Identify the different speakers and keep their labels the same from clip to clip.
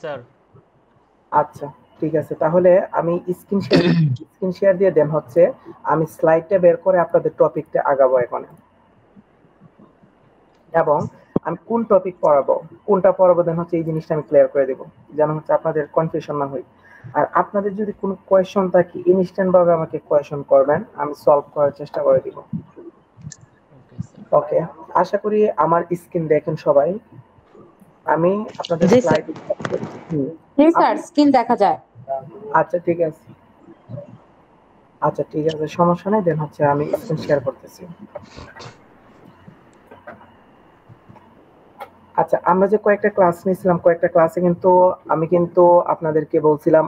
Speaker 1: Sir.
Speaker 2: আচ্ছা ঠিক আছে, তাহলে আমি স্ক্রিন শেয়ার দিয়ে দেন হচ্ছে আমি স্লাইডটা বের করে আপনাদের টপিকটা আগাবো এখন, এবং আমি কোন টপিক পড়াবো কোনটা পড়াবো দেন হচ্ছে এই জিনিসটা আমি ক্লিয়ার করে দেবো, যেন হচ্ছে আপনাদের কনফিউশন না হয়। আর আপনাদের যদি কোনো কোয়েশ্চন থাকে ইনস্ট্যান্ট ভাবে আমাকে কোয়েশ্চন করবেন, আমি সলভ করার চেষ্টা করে দিব। ওকে, আশা করি আমার স্ক্রিন দেখেন সবাই। আমি আপনাদের স্লাইড
Speaker 3: স্যার স্ক্রিন দেখা যায়।
Speaker 2: আচ্ছা ঠিক আছে, আচ্ছা ঠিক আছে, সমস্যা নেই, দেন হচ্ছে আমি স্ক্রিন শেয়ার করতেছি। আচ্ছা, আমরা যে কয়েকটা ক্লাস নিয়েছিলাম, কয়েকটা ক্লাসে কিন্তু আমি আপনাদেরকে বলছিলাম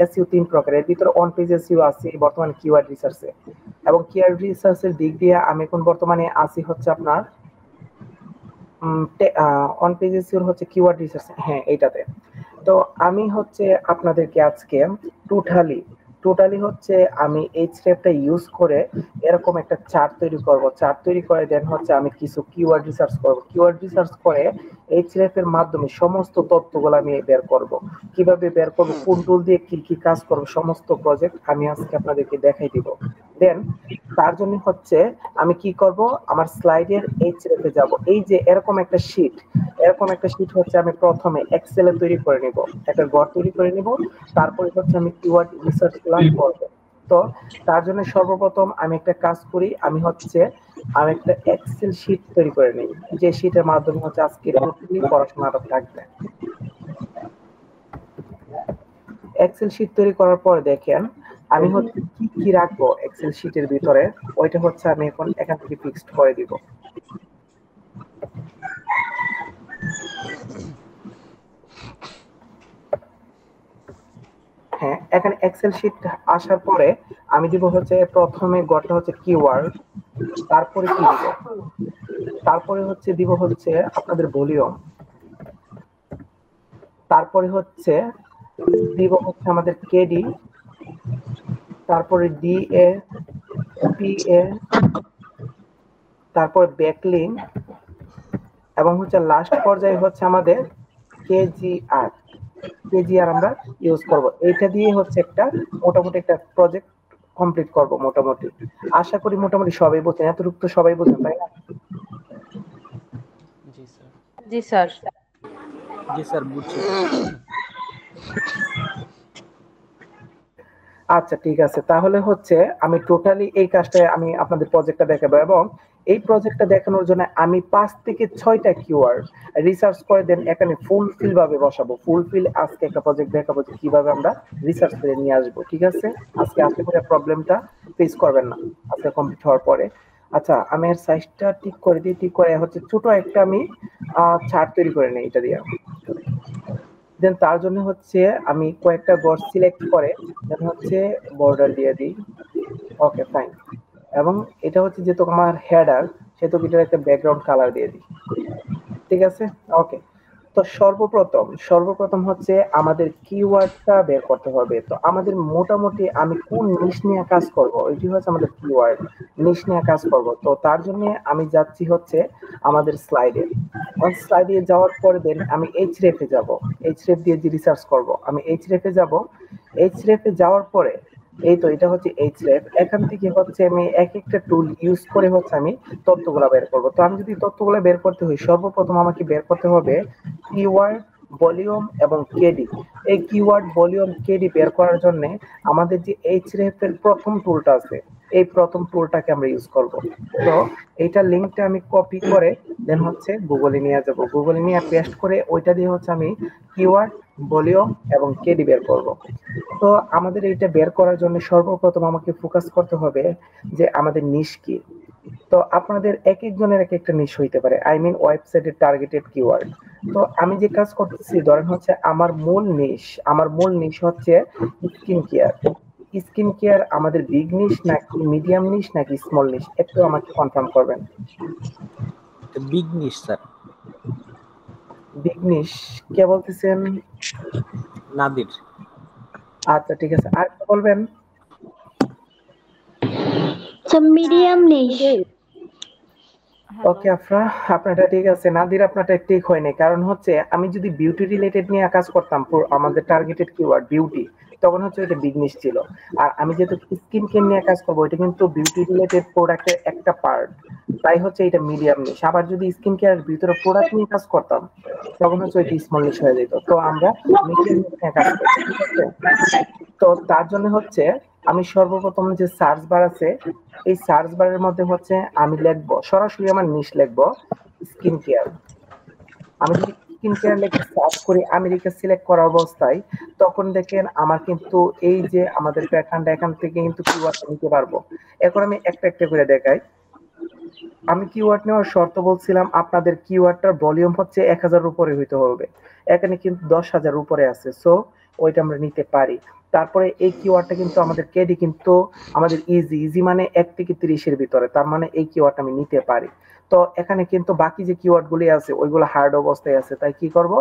Speaker 2: এসইও 3 প্রকারের, এর ভিতরে অন পেজ এসইও আছে বর্তমানে কিওয়ার্ড রিসার্চে, এবং কিওয়ার্ড রিসার্চের দিক দিয়ে আমি এখন বর্তমানে আছি হচ্ছে আপনার অন পেজ এসইও হচ্ছে কিওয়ার্ড রিসার্চ, হ্যাঁ এইটাতে। তো আমি হচ্ছে আপনাদেরকে আজকে টোটালি হচ্ছে আমি এই স্টেপটা ইউজ করে এরকম একটা চার্ট তৈরি করব, চার্ট তৈরি করে দেন হচ্ছে আমি কিছু কিওয়ার্ড রিসার্চ করব, কিওয়ার্ড রিসার্চ করে এই স্টেপের মাধ্যমে সমস্ত তথ্যগুলো আমি বের করব, কিভাবে বের করব, কোন টুল দিয়ে কি কি কাজ করব, সমস্ত প্রজেক্ট আমি আজকে আপনাদেরকে দেখাই দিব। দেন তার জন্য হচ্ছে আমি কি করব, আমার স্লাইডের এই স্টেপে যাব, এই যে এরকম একটা শীট হচ্ছে আমি প্রথমে এক্সেলে তৈরি করে নিব, একটা ঘর তৈরি করে নিব, তারপরে হচ্ছে আমি কিওয়ার্ড রিসার্চ প্ল্যান করব। তো তার জন্য সর্বপ্রথম আমি একটা কাজ করি, আমি একটা এক্সেল শীট তৈরি করে নিই, যে শীটের মাধ্যমে হচ্ছে আজকে টোটালি পড়াশোনাটা থাকবে। এক্সেল শীট তৈরি করার পরে দেখেন আমি হচ্ছে কি কি রাখবো এক্সেল শীটের ভিতরে, ওইটা হচ্ছে আমি এখন এখান থেকে ফিক্সড করে দিব। হ্যাঁ, এখানে এক্সেল শীট আসার পরে আমি দিব হচ্ছে প্রথমে গড়টা হচ্ছে কিওয়ার্ড, তারপরে কি দিব, তারপরে হচ্ছে দিব হচ্ছে আপনাদের ভলিউম, তারপরে হচ্ছে দিব হচ্ছে আমাদের কেডি, তারপরে ডিএ, পিএ, তারপরে ব্যাকলিংক, এবং হচ্ছে লাস্ট পর্যায়ে হচ্ছে আমাদের কেজিআর আমরা ইউজ করব। এইটা দিয়ে হচ্ছে মোটামুটি একটা প্রজেক্ট কমপ্লিট করব মোটামুটি। আশা করি মোটামুটি সবাই বুঝছেন, এতটুকু তো সবাই বুঝেন তাই না?
Speaker 3: জি স্যার।
Speaker 4: জি স্যার বুঝছি।
Speaker 2: আচ্ছা ঠিক আছে, তাহলে হচ্ছে আমি টোটালি এই কাজটা আমি আপনাদের প্রজেক্টটা দেখাবো, এবং এই প্রজেক্টটা দেখানোর জন্য আমি 5 থেকে 6টা কিওয়ার্ড রিসার্চ করে দেন এখানে ফুলফিল ভাবে বসাবো। ফুলফিল আজকে একটা প্রজেক্ট দেখাবো যে কিভাবে আমরা রিসার্চ করে নিয়ে আসবো, ঠিক আছে? আজকে আশা করি প্রবলেমটা ফেস করবেন না আজকে কমপ্লিট হওয়ার পরে। আচ্ছা, আমি এর সাইজটা ঠিক করে দিই, ঠিক করে হচ্ছে ছোট একটা আমি চার্ট তৈরি করে নিই এটা দিয়ে। দেন তার জন্য হচ্ছে আমি কয়েকটা গড় সিলেক্ট করে দেন হচ্ছে বর্ডার দিয়ে দিই। ওকে ফাইন, এবং এটা হচ্ছে যেহেতু আমার হেডার সেহেতু এটার একটা ব্যাকগ্রাউন্ড কালার দিয়ে দিই, ঠিক আছে? ওকে, তো সর্বপ্রথম হচ্ছে আমাদের কিওয়ার্ডটা বের করতে হবে। তো আমাদের মোটামুটি আমি কোন নিশ নিয়ে কাজ করব, এটি হচ্ছে আমাদের কিওয়ার্ড, নিশ নিয়ে কাজ করব। তো তার জন্য আমি যাচ্ছি হচ্ছে আমাদের স্লাইডে যাওয়ার পরে দেন আমি এইচরেফে যাব, এইচরেফ দিয়ে যে রিসার্চ করব আমি এইচরেফে যাব। এইচরেফে যাওয়ার পরে এই তো এটা হচ্ছে এইচরেফ, এখান থেকে হচ্ছে আমি এক একটা টুল ইউজ করে হচ্ছে আমি তথ্যগুলো বের করব। তো আমি যদি তথ্যগুলো বের করতে হয় সর্বপ্রথম আমাকে বের করতে হবে কিওয়ার্ড, ভলিউম এবং কেডি। এই কিওয়ার্ড, ভলিউম, কেডি বের করার জন্য আমাদের যে এইচরেফ এর প্রথম টুলটা আছে এই প্রথম টুলটাকে আমরা ইউজ করব। তো এইটা লিংকটা আমি কপি করে দেন হচ্ছে গুগলে নিয়ে যাব, গুগলে নিয়ে পেস্ট করে ওইটা দিয়ে হচ্ছে আমি কিওয়ার্ড, ভলিউম এবং কেডি বের করব। তো আমাদের এইটা বের করার জন্য সর্বপ্রথম আমাকে ফোকাস করতে হবে যে আমাদের নিশ কি। তো আপনাদের এক একজনের এক একটা নিশ হইতে পারে, আই মিন ওয়েবসাইটের টার্গেটেড কিওয়ার্ড। তো আমি যে কাজ করতেছি ধরেন হচ্ছে আমার মূল নিশ হচ্ছে স্কিন কেয়ার। স্কিন কেয়ার আমাদের বিগ নিশ নাকি মিডিয়াম নিশ নাকি স্মল নিশ, একটু আমাকে কনফার্ম করবেন।
Speaker 4: বিগ নিশ স্যার।
Speaker 2: বিগ নিশ কে বলতেছেন?
Speaker 4: নাদির।
Speaker 2: আচ্ছা ঠিক আছে, আর বলবেন?
Speaker 5: মিডিয়াম নিশ।
Speaker 2: ওকে আফরা, আপনারটা ঠিক আছে। নাদির, আপনারটা ঠিক হয়নি। কারণ হচ্ছে আমি যদি বিউটি রিলেটেড নিয়ে কাজ করতাম, আমাদের টার্গেটেড কিওয়ার্ড বিউটি, তখন হচ্ছে এটা বিজনেস ছিল। আর আমি যেহেতু স্কিন কেয়ার নিয়ে কাজ করবো, এটা কিন্তু বিউটি রিলেটেড প্রোডাক্টের একটা পার্ট, তাই হচ্ছে এটা মিডিয়াম নিশ। আবার যদি স্কিন কেয়ার ভিতরে প্রোডাক্ট নিয়ে কাজ করতাম, তখন হচ্ছে এটা স্মল নিশ হয়ে যেত। তো আমরা মিডিয়াম নিয়ে কাজ করছি, ঠিক আছে? তো তার জন্য হচ্ছে আমি সর্বপ্রথম যে সার্চ বার আছে, এই সার্চ বারের মধ্যে হচ্ছে আমি লিখবো সরাসরি আমার নিশ লিখবো স্কিন কেয়ার। আমি যদি স্কিন কেয়ার লিখে সার্চ করি আমেরিকা সিলেক্ট করা অবস্থায়, তখন দেখেন আমার কিন্তু এই যে আমাদের প্যাটার্নটা, এখান থেকে কিন্তু কিওয়ার্ড নিতে পারবো। এখন আমি একটা একটা করে দেখাই। আমি কিওয়ার্ড নেওয়ার শর্ত বলছিলাম আপনাদের কিওয়ার্ডটার ভলিউম হচ্ছে 1000 উপরে হইতে হবে। এখানে কিন্তু 10,000 উপরে আছে, সো ওইটা আমরা নিতে পারি। তারপরে এই কিওয়ার্ডটা কিন্তু আমাদের কেডি কিন্তু আমাদের ইজি, ইজি মানে 1 থেকে 30 এর ভিতরে, তার মানে এই কিওয়ার্ডটা আমি নিতে পারি। তো এখানে কিন্তু বাকি যে কিওয়ার্ড গুলি আছে ওইগুলো হার্ড অবস্থায় আছে, তাই কি করব,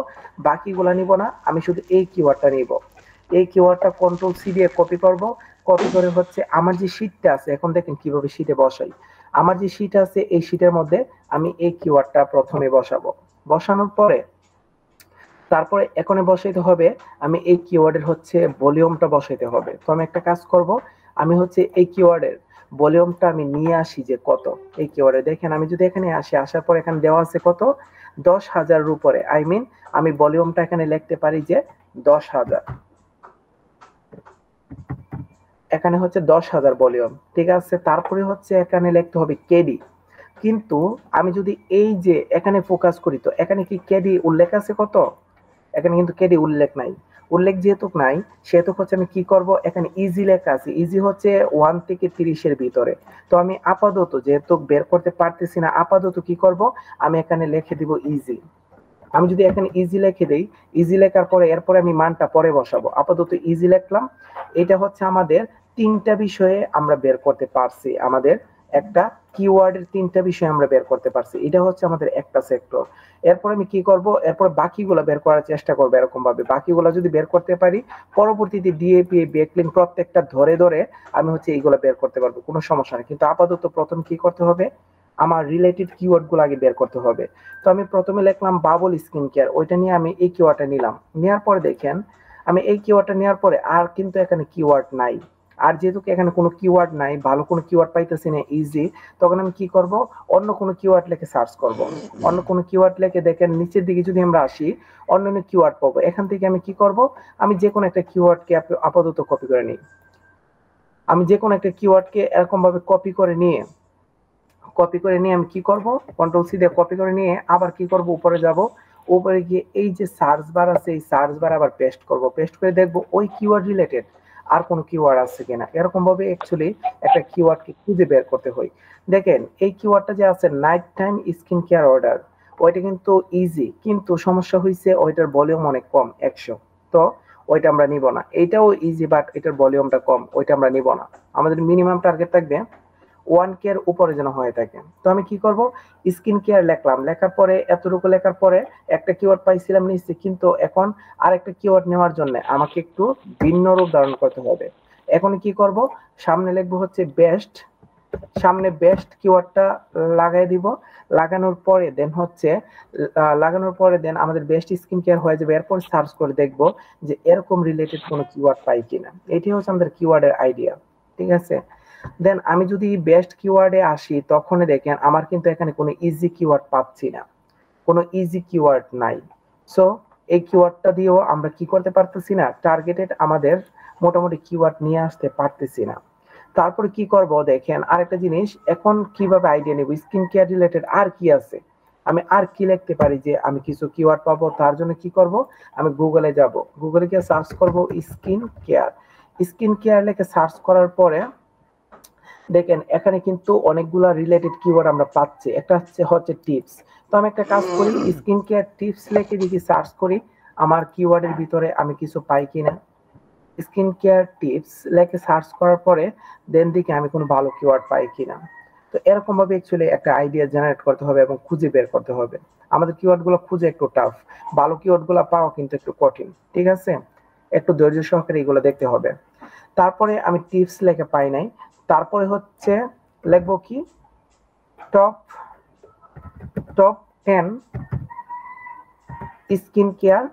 Speaker 2: বাকিগুলো নিব না, আমি শুধু এই কিওয়ার্ডটা নিব। এই কিওয়ার্ডটা কন্ট্রোল সি দিয়ে কপি করব। কপি করে হচ্ছে আমার যে শীটটা আছে, এখন দেখেন কিভাবে শীটে বসাই। আমার যে শীট আছে এই শীটের মধ্যে আমি এই কিওয়ার্ডটা প্রথমে বসাবো। বসানোর পরে তারপরে এখানে বসাইতে হবে আমি এই কিওয়ার্ডের হচ্ছে ভলিউমটা বসাইতে হবে। তো আমি একটা কাজ করব, আমি হচ্ছে এই কিওয়ার্ডের ভলিউমটা আমি নিয়ে আসি যে কত। এই কিওয়ার্ডে দেখেন আমি যদি এখানে আসি, আসার পর এখানে দেওয়া আছে কত, 10,000 এর উপরে। আই মিন আমি ভলিউমটা এখানে লিখতে পারি যে 10,000। এখানে হচ্ছে 10,000 ভলিউম, ঠিক আছে? তারপরে হচ্ছে এখানে লিখতে হবে কেডি। কিন্তু আমি যদি এই যে এখানে ফোকাস করি, তো এখানে কি কেডি উল্লেখ আছে কত? এখানে কিন্তু কেডি উল্লেখ নাই। উল্লেখ যেহেতু নাই, সেহেতু হচ্ছে আমি কি করব, এখানে ইজি লেখা আছে, ইজি হচ্ছে 1 থেকে 30 এর ভিতরে। তো আমি আপাতত যেহেতু বের করতে পারতেছি না, আপাতত কি করব, আমি এখানে লিখে দিব ইজি। আমি যদি এখানে ইজি লিখে দেই, ইজি লেখার পরে এরপরে আমি মানটা পরে বসাবো। আপাতত ইজি লিখলাম। এটা হচ্ছে আমাদের তিনটা বিষয়ে আমরা বের করতে পারছি। আমাদের একটা কিওয়ার্ডের তিনটা বিষয় আমরা বের করতে পারছি। এটা হচ্ছে আমাদের একটা সেক্টর। এরপর আমি কি করব, এরপর বাকিগুলো বের করার চেষ্টা করবো। এরকম ভাবে বাকিগুলো যদি বের করতে পারি, পরবর্তীতে ডিএপি ব্যাকলিঙ্ক প্রত্যেকটা ধরে ধরে আমি হচ্ছে এইগুলো বের করতে পারবো, কোনো সমস্যা নেই। কিন্তু আপাতত প্রথম কি করতে হবে, আমার রিলেটেড কিওয়ার্ড গুলো আগে বের করতে হবে। তো আমি প্রথমে লিখলাম বাবল স্কিন কেয়ার, ওইটা নিয়ে আমি এই কিওয়ার্ডটা নিলাম। নেওয়ার পরে দেখেন আমি এই কিওয়ার্ডটা নেওয়ার পরে আর কিন্তু এখানে কিওয়ার্ড নাই। আর যেহেতু এখানে কোনো কিওয়ার্ড নাই, ভালো কোনো কিওয়ার্ড পাইতেছি না ইজি, তখন আমি কি করব, অন্য কোনো কিওয়ার্ড লিখে সার্চ করব। অন্য কোনো কিওয়ার্ড লিখে দেখেন নিচের দিকে যদি আমরা আসি, অন্যান্য কিওয়ার্ড পাবো। এখান থেকে আমি কি করব, আমি যে কোনো একটা কিওয়ার্ডকে আপাতত কপি করে নিই। আমি যে কোনো একটা কিওয়ার্ডকে এরকম ভাবে কপি করে নিয়ে আমি কি করব, কন্ট্রোল সি দিয়ে কপি করে নিয়ে আবার কি করব, উপরে যাব। উপরে গিয়ে এই যে সার্চ বার আছে, এই সার্চ বার আবার পেস্ট করব। পেস্ট করে দেখব ওই কিওয়ার্ড রিলেটেড আর কোন কিওয়ার্ড আছে কিনা। এরকম ভাবে অ্যাকচুয়ালি একটা কিওয়ার্ডকে খুঁজে বের করতে হয়। দেখেন এই কিওয়ার্ডটা যে আছে night time skin care order, ওইটা কিন্তু ইজি, কিন্তু সমস্যা হয়েছে ওইটার ভলিউম অনেক কম, 100। তো ওইটা আমরা নিব না। এইটাও ইজি বাট এটার ভলিউমটা কম, ওইটা আমরা নিব না। আমাদের মিনিমাম টার্গেট থাকবে 1K এর উপরে যেন হয়ে থাকে। তো আমি কি করব, স্কিন কেয়ার লিখলাম। লেখার পরে এতটুকু লেখার পরে একটা কিওয়ার্ড পাইছিলাম নিশ্চয়ই, কিন্তু এখন আরেকটা কিওয়ার্ড নেওয়ার জন্য আমাকে একটু ভিন্ন রূপ ধারণ করতে হবে। এখন কি করব, সামনে লিখবো হচ্ছে বেস্ট। সামনে বেস্ট কিওয়ার্ডটা লাগাই দিব। লাগানোর পরে দেন আমাদের বেস্ট স্কিন কেয়ার হয়ে যাবে। এরপর সার্চ করে দেখব যে এরকম রিলেটেড কোনো কিওয়ার্ড পাই কিনা। এটি হচ্ছে আমাদের কিওয়ার্ডের আইডিয়া, ঠিক আছে? দেন আমি যদি বেস্ট কিওয়ার্ডে আসি, তখন দেখেন আমার কিন্তু এখানে কোনো ইজি কিওয়ার্ড পাচ্ছি না, কোনো ইজি কিওয়ার্ড নাই। সো এই কিওয়ার্ডটা দিয়েও আমরা কি করতে পারতেছি না, টার্গেটেড আমাদের মোটামুটি কিওয়ার্ড নিয়ে আসতে পারতেছি না। তারপরে কি করব, দেখেন আরেকটা জিনিস, এখন কিভাবে আইডিয়া নেব স্কিন কেয়ার রিলেটেড আর কি আছে, আমি আর কি লিখতে পারি যে আমি কিছু কিওয়ার্ড পাবো। তার জন্য কি করব, আমি গুগলে যাব, গুগলে গিয়ে সার্চ করব স্কিন কেয়ার। স্কিন কেয়ার লিখে সার্চ করার পরে দেখেন এখানে কিন্তু অনেকগুলা রিলেটেড কিওয়ার্ড আমরা পাচ্ছি। একটা হচ্ছে টিপস। তো আমি একটা কাজ করি, স্কিন কেয়ার টিপস লিখে দেখি সার্চ করি আমার কিওয়ার্ডের ভিতরে আমি কিছু পাই কিনা। স্কিন কেয়ার টিপস লিখে সার্চ করার পরে দেন দেখি আমি কোনো ভালো কিওয়ার্ড পাই কিনা। তো এরকম ভাবে অ্যাকচুয়ালি একটা আইডিয়া জেনারেট করতে হবে এবং খুঁজে বের করতে হবে। আমাদের কিওয়ার্ড গুলো খুঁজে একটু টাফ, ভালো কিওয়ার্ড গুলো পাওয়া কিন্তু একটু কঠিন, ঠিক আছে? একটু ধৈর্য সহকারে এগুলো দেখতে হবে। তারপরে আমি টিপস লিখে পাই নাই, তারপরে হচ্ছে লিখবো কি top top 10 skin care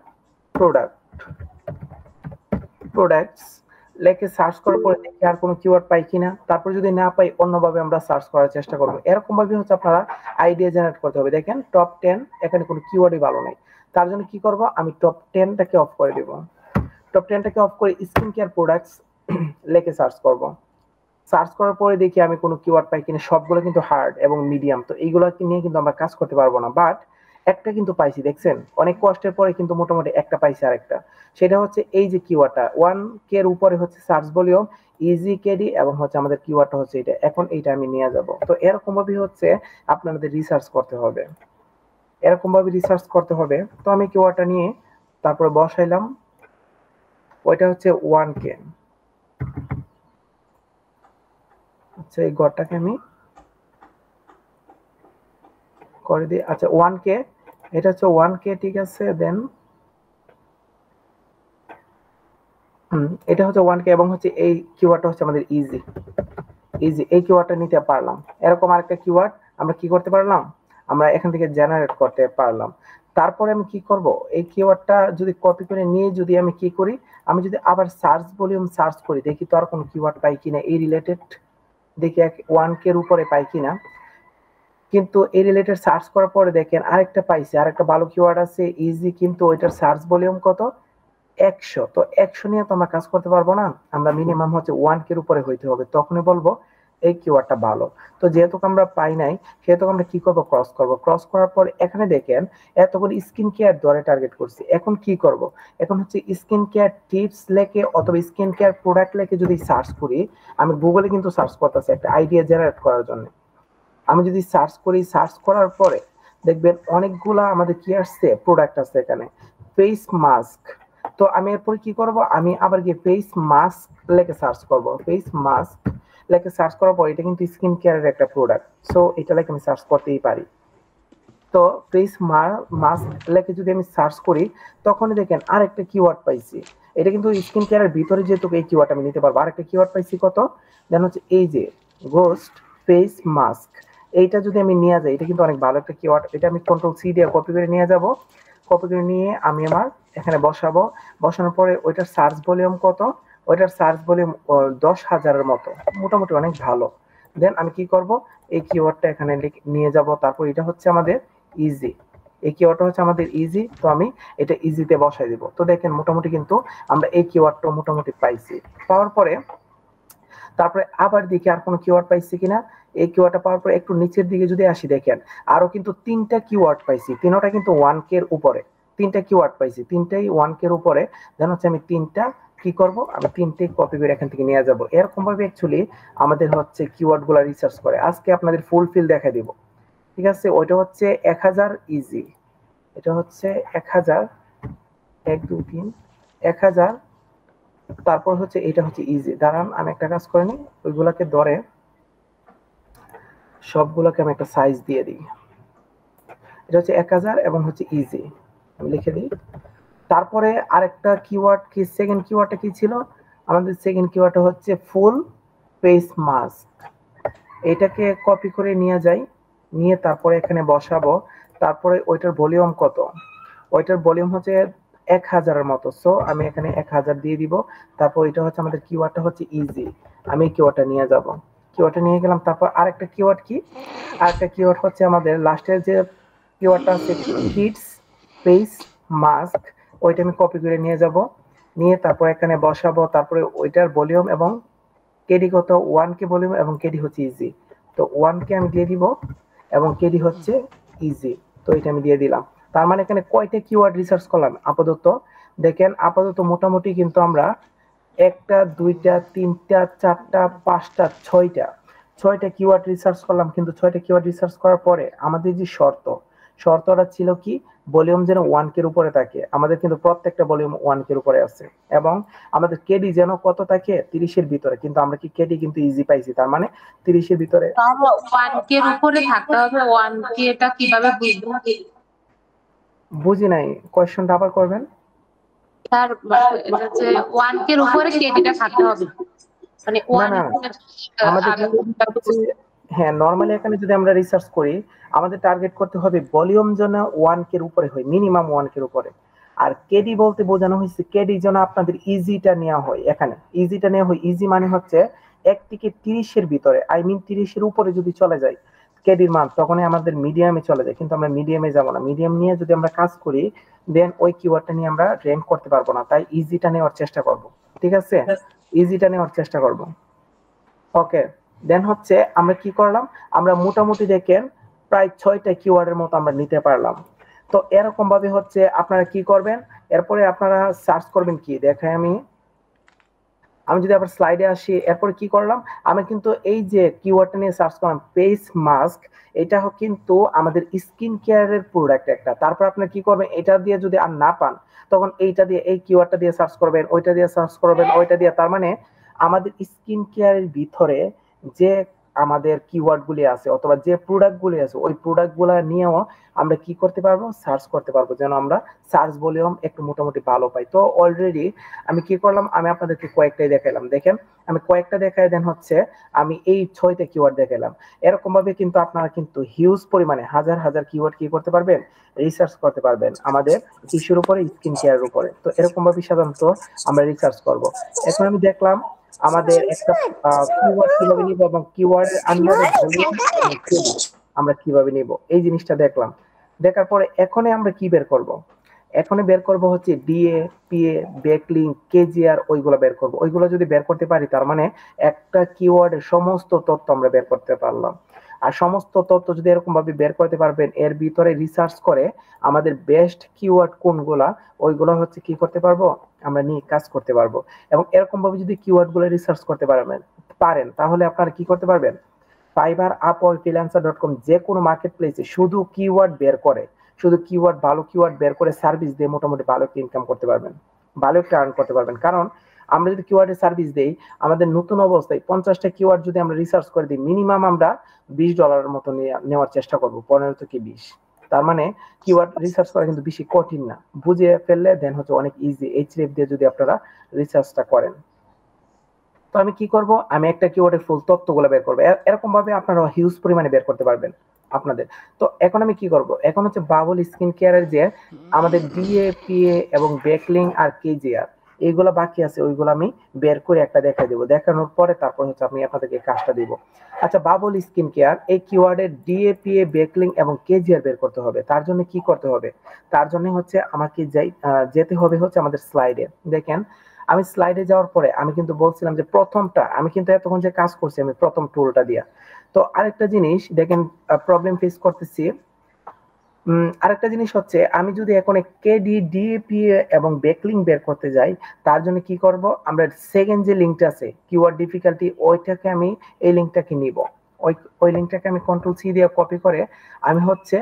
Speaker 2: products লেখে সার্চ করার পরে দেখি আর কোনো কিওয়ার্ড পাই কিনা, তারপর যদি না পাই অন্যভাবে আমরা সার্চ করার চেষ্টা করবো। এরকম ভাবে হচ্ছে আপনারা আইডিয়া জেনারেট করতে হবে। দেখেন টপ 10 এখানে কোনো কিওয়ার্ডই ভালো নাই, তার জন্য কি করব, আমি টপ 10টাকে অফ করে দেব। টপ 10টাকে অফ করে স্কিন কেয়ার প্রোডাক্টস লেখে সার্চ করব। সার্চ করার পরে দেখি আমি কোনো কিওয়ার্ড পাই কিনা। সবগুলো কিন্তু হার্ড এবং মিডিয়াম, তো এইগুলো নিয়ে কিন্তু আমরা কাজ করতে পারবো না। বাট একটা কিন্তু পাইছি, দেখছেন অনেক কষ্টের পরে কিন্তু মোটামুটি একটা পাইছি। আরেকটা সেটা হচ্ছে এই যে কিওয়ার্ডটা 1K এর উপরে হচ্ছে সার্চ ভলিউম ইজি কেডি এবং হচ্ছে আমাদের কিওয়ার্ডটা হচ্ছে এটা। এখন এইটা আমি নিয়ে যাব। তো এরকম ভাবে হচ্ছে আপনাদের রিসার্চ করতে হবে, এরকম ভাবে রিসার্চ করতে হবে। তো আমি কিওয়ার্ডটা নিয়ে তারপরে বসাইলাম, ওইটা হচ্ছে 1K। আচ্ছা এই গড়টাকে আমি করে দিই। আচ্ছা 1K, এটা হচ্ছে 1K, ঠিক আছে। দেন এটা হচ্ছে 1K এবং হচ্ছে এই কিওয়ার্ডটা হচ্ছে আমাদের ইজি। এই কিওয়ার্ডটা নিতে পারলাম। এরকম আরেকটা কিওয়ার্ড আমরা কি করতে পারলাম, আমরা এখান থেকে জেনারেট করতে পারলাম। তারপরে আমি কি করব, এই কিওয়ার্ডটা যদি কপি করে নিয়ে যদি আমি কি করি, আমি যদি আবার সার্চ ভলিউম সার্চ করি দেখি তো আর কোনো কিওয়ার্ড পাই কিনা এই রিলেটেড, দেখি 1K এর উপরে পাই কিনা। কিন্তু এই রিলেটেড সার্চ করার পরে দেখেন আরেকটা পাইছি, আরেকটা ভালো কিওয়ার্ড আছে ইজি, কিন্তু ওইটার সার্চ ভলিউম কত, 100। তো 100 নিয়ে তো আমরা কাজ করতে পারবো না, আমরা মিনিমাম হচ্ছে 1K এর উপরে হইতে হবে, তখনই বলবো এই কিওয়ার্ডটা ভালো। তো যেহেতু আমরা পাই নাই সেহেতু আমরা কি করব, ক্রস করার পর এখানে দেখেন এতগুলো স্কিন কেয়ার ধরে টার্গেট করছি। এখন কি করব, এখন হচ্ছে স্কিন কেয়ার টিপস লেখে অথবা স্কিন কেয়ার প্রোডাক্ট লেখে যদি সার্চ করি, আমি গুগলে কিন্তু সার্চ করতেছি একটা আইডিয়া জেনারেট করার জন্য। আমি যদি সার্চ করি, সার্চ করার পরে দেখবেন অনেকগুলা আমাদের কি আসছে, প্রোডাক্ট আছে এখানে। ফেস মাস্ক, তো আমি এরপর কি করব, আমি আবার গিয়ে ফেস মাস্ক লেখে সার্চ করব। ফেস মাস্ক লেখে সার্চ করার পর এটা কিন্তু স্কিন কেয়ারের একটা প্রোডাক্ট, সো এটা লেখে আমি সার্চ করতেই পারি। তো ফেস মাস্ক লেখে যদি আমি সার্চ করি তখনই দেখেন আরেকটা কিওয়ার্ড পাইছি। এটা কিন্তু স্কিন কেয়ারের ভিতরে যেহেতু এই কিওয়ার্ড আমি নিতে পারবো। আরেকটা কিওয়ার্ড পাইছি কত, দেন হচ্ছে এই যে গোস্ট ফেস মাস্ক। এইটা যদি আমি নিয়ে যাই, এটা কিন্তু অনেক ভালো একটা কিওয়ার্ড। এটা আমি কন্ট্রোল-C দিয়ে কপি করে নিয়ে যাব। কপি করে নিয়ে আমি আমার এখানে বসাবো। বসানোর পরে ওইটার সার্চ ভলিউম কত, ওইটার সার্চ ভলিউম 10,000-এর মতো, মোটামুটি অনেক ভালো। দেন আমি কি করব, এই কিওয়ার্ডটা এখানে নিয়ে যাব। তারপর এটা হচ্ছে আমাদের ইজি, এই কিওয়ার্ডটা হচ্ছে আমাদের ইজি, তো আমি এটা ইজিতে বসাই দিব। তো দেখেন মোটামুটি কিন্তু আমরা এই কিওয়ার্ডটা মোটামুটি পাইছি। পাওয়ার পরে তারপরে আবার দেখি আর কোনো কিওয়ার্ড পাইছি কিনা। এই কিওয়ার্ডটা পাওয়ার পরে একটু নিচের দিকে যদি আসি, দেখেন আরো কিন্তু 3টা কিওয়ার্ড পাইছি, তিনটা কিন্তু 1K এর উপরে। 3টা কিওয়ার্ড পাইছি, 3টাই 1K এর উপরে। দেন হচ্ছে আমি 3টা কি করব, আমি 3টে কপি করে এখান থেকে নিয়ে যাব। এরকম ভাবে অ্যাকচুয়ালি আমাদের হচ্ছে কিওয়ার্ড গুলা রিসার্চ করে। আজকে আপনাদের ফুলফিল দেখা দিব, ঠিক আছে। ওইটা হচ্ছে 1000 ইজি, এটা হচ্ছে 1000, 1 2 3 1000। তারপর হচ্ছে এটা হচ্ছে ইজি। দাঁড়ান আমি একটা কাজ করে নিই, ওইগুলাকে ধরে সবগুলোকে আমি একটা সাইজ দিয়ে দিই। এটা হচ্ছে 1000 এবং হচ্ছে ইজি, আমি লিখে দিই। তারপরে আরেকটা কিওয়ার্ড কি, সেকেন্ড কিওয়ার্ডটা কি ছিল আমাদের, সেকেন্ড কিওয়ার্ডটা হচ্ছে ফুল ফেস মাস্ক। এটাকে কপি করে নিয়ে যাই, নিয়ে তারপরে এখানে বসাবো। তারপরে ওইটার ভলিউম কত, ওইটার ভলিউম হচ্ছে 1000-এর মতো, সো আমি এখানে 1000 দিয়ে দিব। তারপর এটা হচ্ছে আমাদের কিওয়ার্ডটা হচ্ছে ইজি, আমি কিওয়ার্ডটা নিয়ে যাব। কিওয়ার্ডটা নিয়ে গেলাম। তারপর আরেকটা কিওয়ার্ড কি, আরেকটা কিওয়ার্ড হচ্ছে আমাদের লাস্টের যে কিওয়ার্ডটা আছে কিডস ফেস মাস্ক, ওইটা আমি কপি করে নিয়ে যাব। নিয়ে তারপর এখানে বসাবো। তারপরে ওইটার ভলিউম এবং কেডি কত, 1K ভলিউম এবং কেডি হচ্ছে ইজি, তো 1K আমি দিয়ে দিব এবং কেডি হচ্ছে ইজি, তো এটা আমি দিয়ে দিলাম। তার মানে এখানে কয়টা কিওয়ার্ড রিসার্চ করলাম আপাতত, দেখেন আপাতত মোটামুটি কিন্তু আমরা 1টা 2টা 3টা 4টা 5টা 6টা কিওয়ার্ড রিসার্চ করলাম। কিন্তু 6টা কিওয়ার্ড রিসার্চ করার পরে আমাদের যে শর্তটা ছিল কি, ভলিউম যেন 1K এর উপরে থাকে। আমাদের কিন্তু প্রত্যেকটা ভলিউম 1K এর উপরে আছে এবং আমাদের কেডি যেন কত থাকে, 30 এর ভিতরে। কিন্তু আমরা কি কেডি কিন্তু ইজি পাইছি, তার মানে 30 এর ভিতরে।
Speaker 3: 1K এর উপরে থাকতে হবে। 1K টা কিভাবে বুঝবো?
Speaker 2: বুঝি নাই, কোশ্চেনটা আবার করবেন।
Speaker 3: স্যার এটা হচ্ছে 1K এর উপরে কেডিটা থাকতে হবে, মানে
Speaker 2: না না, আমাদের হ্যাঁ, নরমালি এখানে যদি আমরা রিসার্চ করি, আমাদের টার্গেট করতে হবে ভলিউম যেন 1K এর উপরে হয়, মিনিমাম 1K এর উপরে। আর কেডি বলতে বোঝানো হয়েছে কেডি যেন আপনাদের ইজিটা নেওয়া হয়। এখানে ইজিটা নেওয়া হয়, ইজি মানে হচ্ছে 1 থেকে 30 এর ভিতরে, আই মিন 30 এর উপরে যদি চলে যায় কেডির মান, তখনই আমাদের মিডিয়ামে চলে যায়। কিন্তু আমরা মিডিয়ামে যাব না, মিডিয়াম নিয়ে যদি আমরা কাজ করি দেন ওই কিওয়ার্ডটা নিয়ে আমরা র্যাঙ্ক করতে পারবো না। তাই ইজিটা নেওয়ার চেষ্টা করব, ঠিক আছে? ইজিটা নেওয়ার চেষ্টা করব। ওকে, দেন হচ্ছে আমরা কি করলাম, আমরা মোটামুটি দেখেন প্রায় 6টা কিওয়ার্ডের মতো আমরা নিতে পারলাম। তো এরকম ভাবে হচ্ছে আপনারা কি করবেন, এরপরে আপনারা সার্চ করবেন কি দেখাই আমি। আমি যদি আবার স্লাইডে আসি, এরপরে কি করলাম, আমি কিন্তু এই যে কিওয়ার্ডটা নিয়ে সার্চ করলাম ফেস মাস্ক, এটা কিন্তু আমাদের স্কিন কেয়ারের প্রোডাক্ট একটা। তারপর আপনি কি করবেন, এটা দিয়ে যদি আর না পান তখন এইটা দিয়ে, এই কিওয়ার্ডটা দিয়ে সার্চ করবেন, ওইটা দিয়ে সার্চ করবেন, ওইটা দিয়ে। তার মানে আমাদের স্কিন কেয়ারের ভিতরে যে আমাদের কিওয়ার্ড গুলি আছে অথবা যে প্রোডাক্ট গুলি আছে, ওই প্রোডাক্ট গুলা নিয়েও আমরা কি করতে পারবো, সার্চ করতে পারবো, যেন আমরা সার্চ ভলিউম একটু মোটামুটি ভালো পাই। তো অলরেডি আমি কি করলাম, আমি আপনাদেরকে কয়েকটাই দেখাইলাম। দেখেন আমি কয়েকটা দেখাই, দেন হচ্ছে আমি এই 6টা কিওয়ার্ড দেখাইলাম। এরকম ভাবে কিন্তু আপনারা কিন্তু হিউজ পরিমাণে হাজার হাজার কিওয়ার্ড কি করতে পারবেন, রিসার্চ করতে পারবেন আমাদের টিস্যুর উপরে, স্কিন কেয়ারের উপরে। তো এরকম ভাবে সাধারণত আমরা রিসার্চ করব। এখন আমি দেখলাম আমাদের একটা কিওয়ার্ড কিভাবে নিব এবং কিওয়ার্ডের আন্ডারে ভলিউম আমরা কিভাবে নিব, এই জিনিসটা দেখলাম। দেখার পরে এখনই আমরা কি বের করব, এখনই বের করব হচ্ছে ডিএ, পিএ, ব্যাকলিংক, কেজিআর, ওইগুলো বের করব। ওইগুলো যদি বের করতে পারি তার মানে একটা কিওয়ার্ডের সমস্ত তথ্য আমরা বের করতে পারলাম। আর সমস্ত তথ্য যদি এরকম ভাবে বের করতে পারবেন, এর ভিতরে রিসার্চ করে আমাদের বেস্ট কিওয়ার্ড কোনগুলা, ওইগুলো হচ্ছে কি করতে পারবো, আমরা নিয়ে কাজ করতে পারবো। এবং এরকম ভাবে যদি কিওয়ার্ড গুলো রিসার্চ করতে পারেন তাহলে আপনারা কি করতে পারবেন, ফাইবার, আপওয়ার্ক, ফ্রিল্যান্সার.কম যে কোনো মার্কেট প্লেসে শুধু কিওয়ার্ড বের করে, শুধু কিওয়ার্ড, ভালো কিওয়ার্ড বের করে সার্ভিস দিয়ে মোটামুটি ভালো একটা ইনকাম করতে পারবেন, ভালো একটা আর্ন করতে পারবেন। কারণ আমরা যদি কিওয়ার্ডের সার্ভিস দেই, আমাদের নতুন অবস্থায় 50টা কিওয়ার্ড যদি আমরা রিসার্চ করে দিই, মিনিমাম আমরা $20 মতো নেওয়ার চেষ্টা করব, 15 থেকে 20। তার মানে কিওয়ার্ড রিসার্চ করা কিন্তু বেশি কঠিন না, বুঝে ফেললে দেন হচ্ছে অনেক ইজি। এইচরেফ দিয়ে যদি আপনারা রিসার্চটা করেন, তো আমি কি করব, আমি একটা কিওয়ার্ডের ফুল তথ্যগুলো বের করব। এরকম ভাবে আপনারা হিউজ পরিমাণে বের করতে পারবেন আপনাদের। তো এখন আমি কি করব, এখন হচ্ছে বাবুল স্কিন কেয়ারের যে আমাদের ডিএ, পিএ এবং ব্যাকলিং আর কেজিআর এইগুলো বাকি আছে, ওইগুলো আমি বের করে একটা দেখাই দেবো। দেখানোর পরে তারপর হচ্ছে আমি আপনাদেরকে কাজটা দিব। আচ্ছা, বাবুল স্কিন কেয়ার এই কিওয়ার্ডের ডিএ, পিএ, ব্যাকলিং এবং কেজিআর বের করতে হবে। তার জন্য কি করতে হবে, তার জন্য হচ্ছে আমাকে যেতে হবে হচ্ছে আমাদের স্লাইডে। দেখেন আমি স্লাইডে যাওয়ার পরে আমি কিন্তু বলছিলাম যে প্রথমটা, আমি কিন্তু এতক্ষণ যে কাজ করছি আমি প্রথম টুলটা দিয়া। তো আরেকটা জিনিস দেখেন, প্রবলেম ফেস করতেছি। আরেকটা জিনিস হচ্ছে আমি যদি এখন কেডি, ডিএপিএ এবং ব্যাকলিং বের করতে যাই, তার জন্য কি করব, আমরা সেকেন্ড যে লিঙ্কটা আছে কিওয়ার্ড ডিফিকাল্টি, ওইটাকে আমি এই লিঙ্কটাকে নিব। ওই লিঙ্কটাকে আমি কন্ট্রোল সি দিয়ে কপি করে আমি হচ্ছে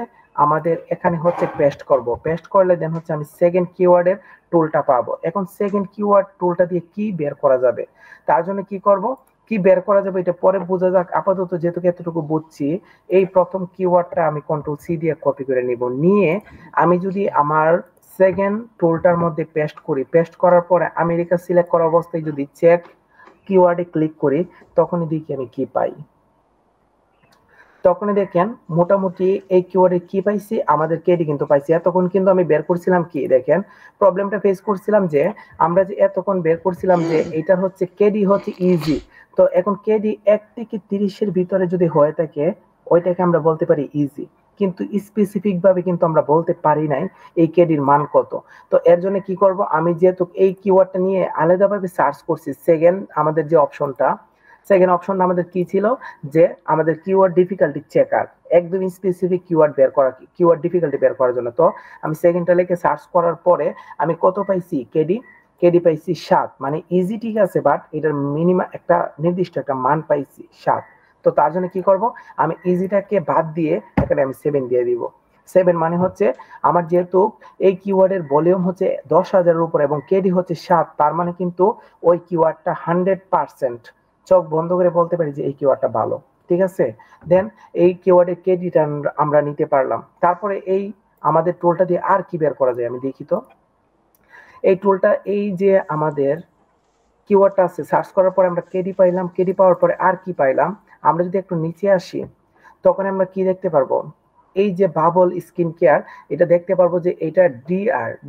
Speaker 2: আমাদের এখানে হচ্ছে পেস্ট করব। পেস্ট করলে দেন হচ্ছে আমি সেকেন্ড কিওয়ার্ডের টুলটা পাবো। এখন সেকেন্ড কিওয়ার্ড টুলটা দিয়ে কি বের করা যাবে, তার জন্য কি করব, কি বের করা যাবে এটা পরে বোঝা যাক। আপাতত যেহেতু এতটুকু বুঝছি, এই প্রথম কিওয়ার্ডটা আমি কন্ট্রোল সি দিয়ে কপি করে নিব। নিয়ে আমি যদি আমার সেকেন্ড টুলটার মধ্যে পেস্ট করি, পেস্ট করার পরে আমেরিকা সিলেক্ট করা অবস্থায় যদি চেক কিওয়ার্ডে ক্লিক করি, তখনই দেখি আমি কি পাই। তখনই দেখেন মোটামুটি এই কিওয়ার্ডে কি পাইছি, আমাদের কেডি কিন্তু পাইছি। এতক্ষণ কিন্তু আমি বের করছিলাম কি, দেখেন প্রবলেমটা ফেস করছিলাম যে আমরা যে এতক্ষণ বের করছিলাম যে এটা হচ্ছে কেডি হচ্ছে ইজি। তো এখন কেডি 1 থেকে 30-এর ভিতরে যদি হয়ে থাকে, ওইটাকে আমরা বলতে পারি ইজি। কিন্তু স্পেসিফিক ভাবে কিন্তু আমরা বলতে পারি নাই এই কেডির মান কত। তো এর জন্য কি করব, আমি যেহেতু এই কিওয়ার্ডটা নিয়ে আলাদাভাবে সার্চ করছি, সেকেন্ড আমাদের যে অপশনটা, সেকেন্ড অপশন আমাদের কি ছিল, যে আমাদের কিওয়ার্ড ডিফিকাল্টি চেকার, একদম স্পেসিফিক কিওয়ার্ড বের করা, কিওয়ার্ড ডিফিকাল্টি বের করার জন্য। তো আমি সেকেন্ডটা লিখে সার্চ করার পরে আমি কত পাইছি, কেডি পাইছি 7, মানে ইজি ঠিক আছে, বাট এটার মিনিমাম একটা নির্দিষ্ট একটা মান পাইছি 7। তো তার জন্য কি করব, আমি ইজিটাকে বাদ দিয়ে এখানে আমি 7 দিয়ে দিব। 7 মানে হচ্ছে আমার যেহেতু এই কিওয়ার্ডের ভলিউম হচ্ছে 10,000-এর উপর এবং কেডি হচ্ছে 7, তার মানে কিন্তু ওই কিওয়ার্ডটা 100% চোখ বন্ধ করে বলতে পারি যে এই কিওয়ার্ডটা ভালো, ঠিক আছে। দেন এই কিওয়ার্ডের কেডিটা আমরা নিতে পারলাম। তারপরে এই আমাদের টুলটা দিয়ে আর কি বের করা যায় আমি দেখি। তো এই টুলটা, এই যে আমাদের কিওয়ার্ডটা আছে সার্চ করার পরে আমরা কেডি পাইলাম, কেডি পাওয়ার পরে আর কি পাইলাম, আমরা যদি একটু নিচে আসি তখন আমরা কি দেখতে পারবো, এই যে বাবল স্কিন কেয়ার, এটা দেখতে পারবো যে এটা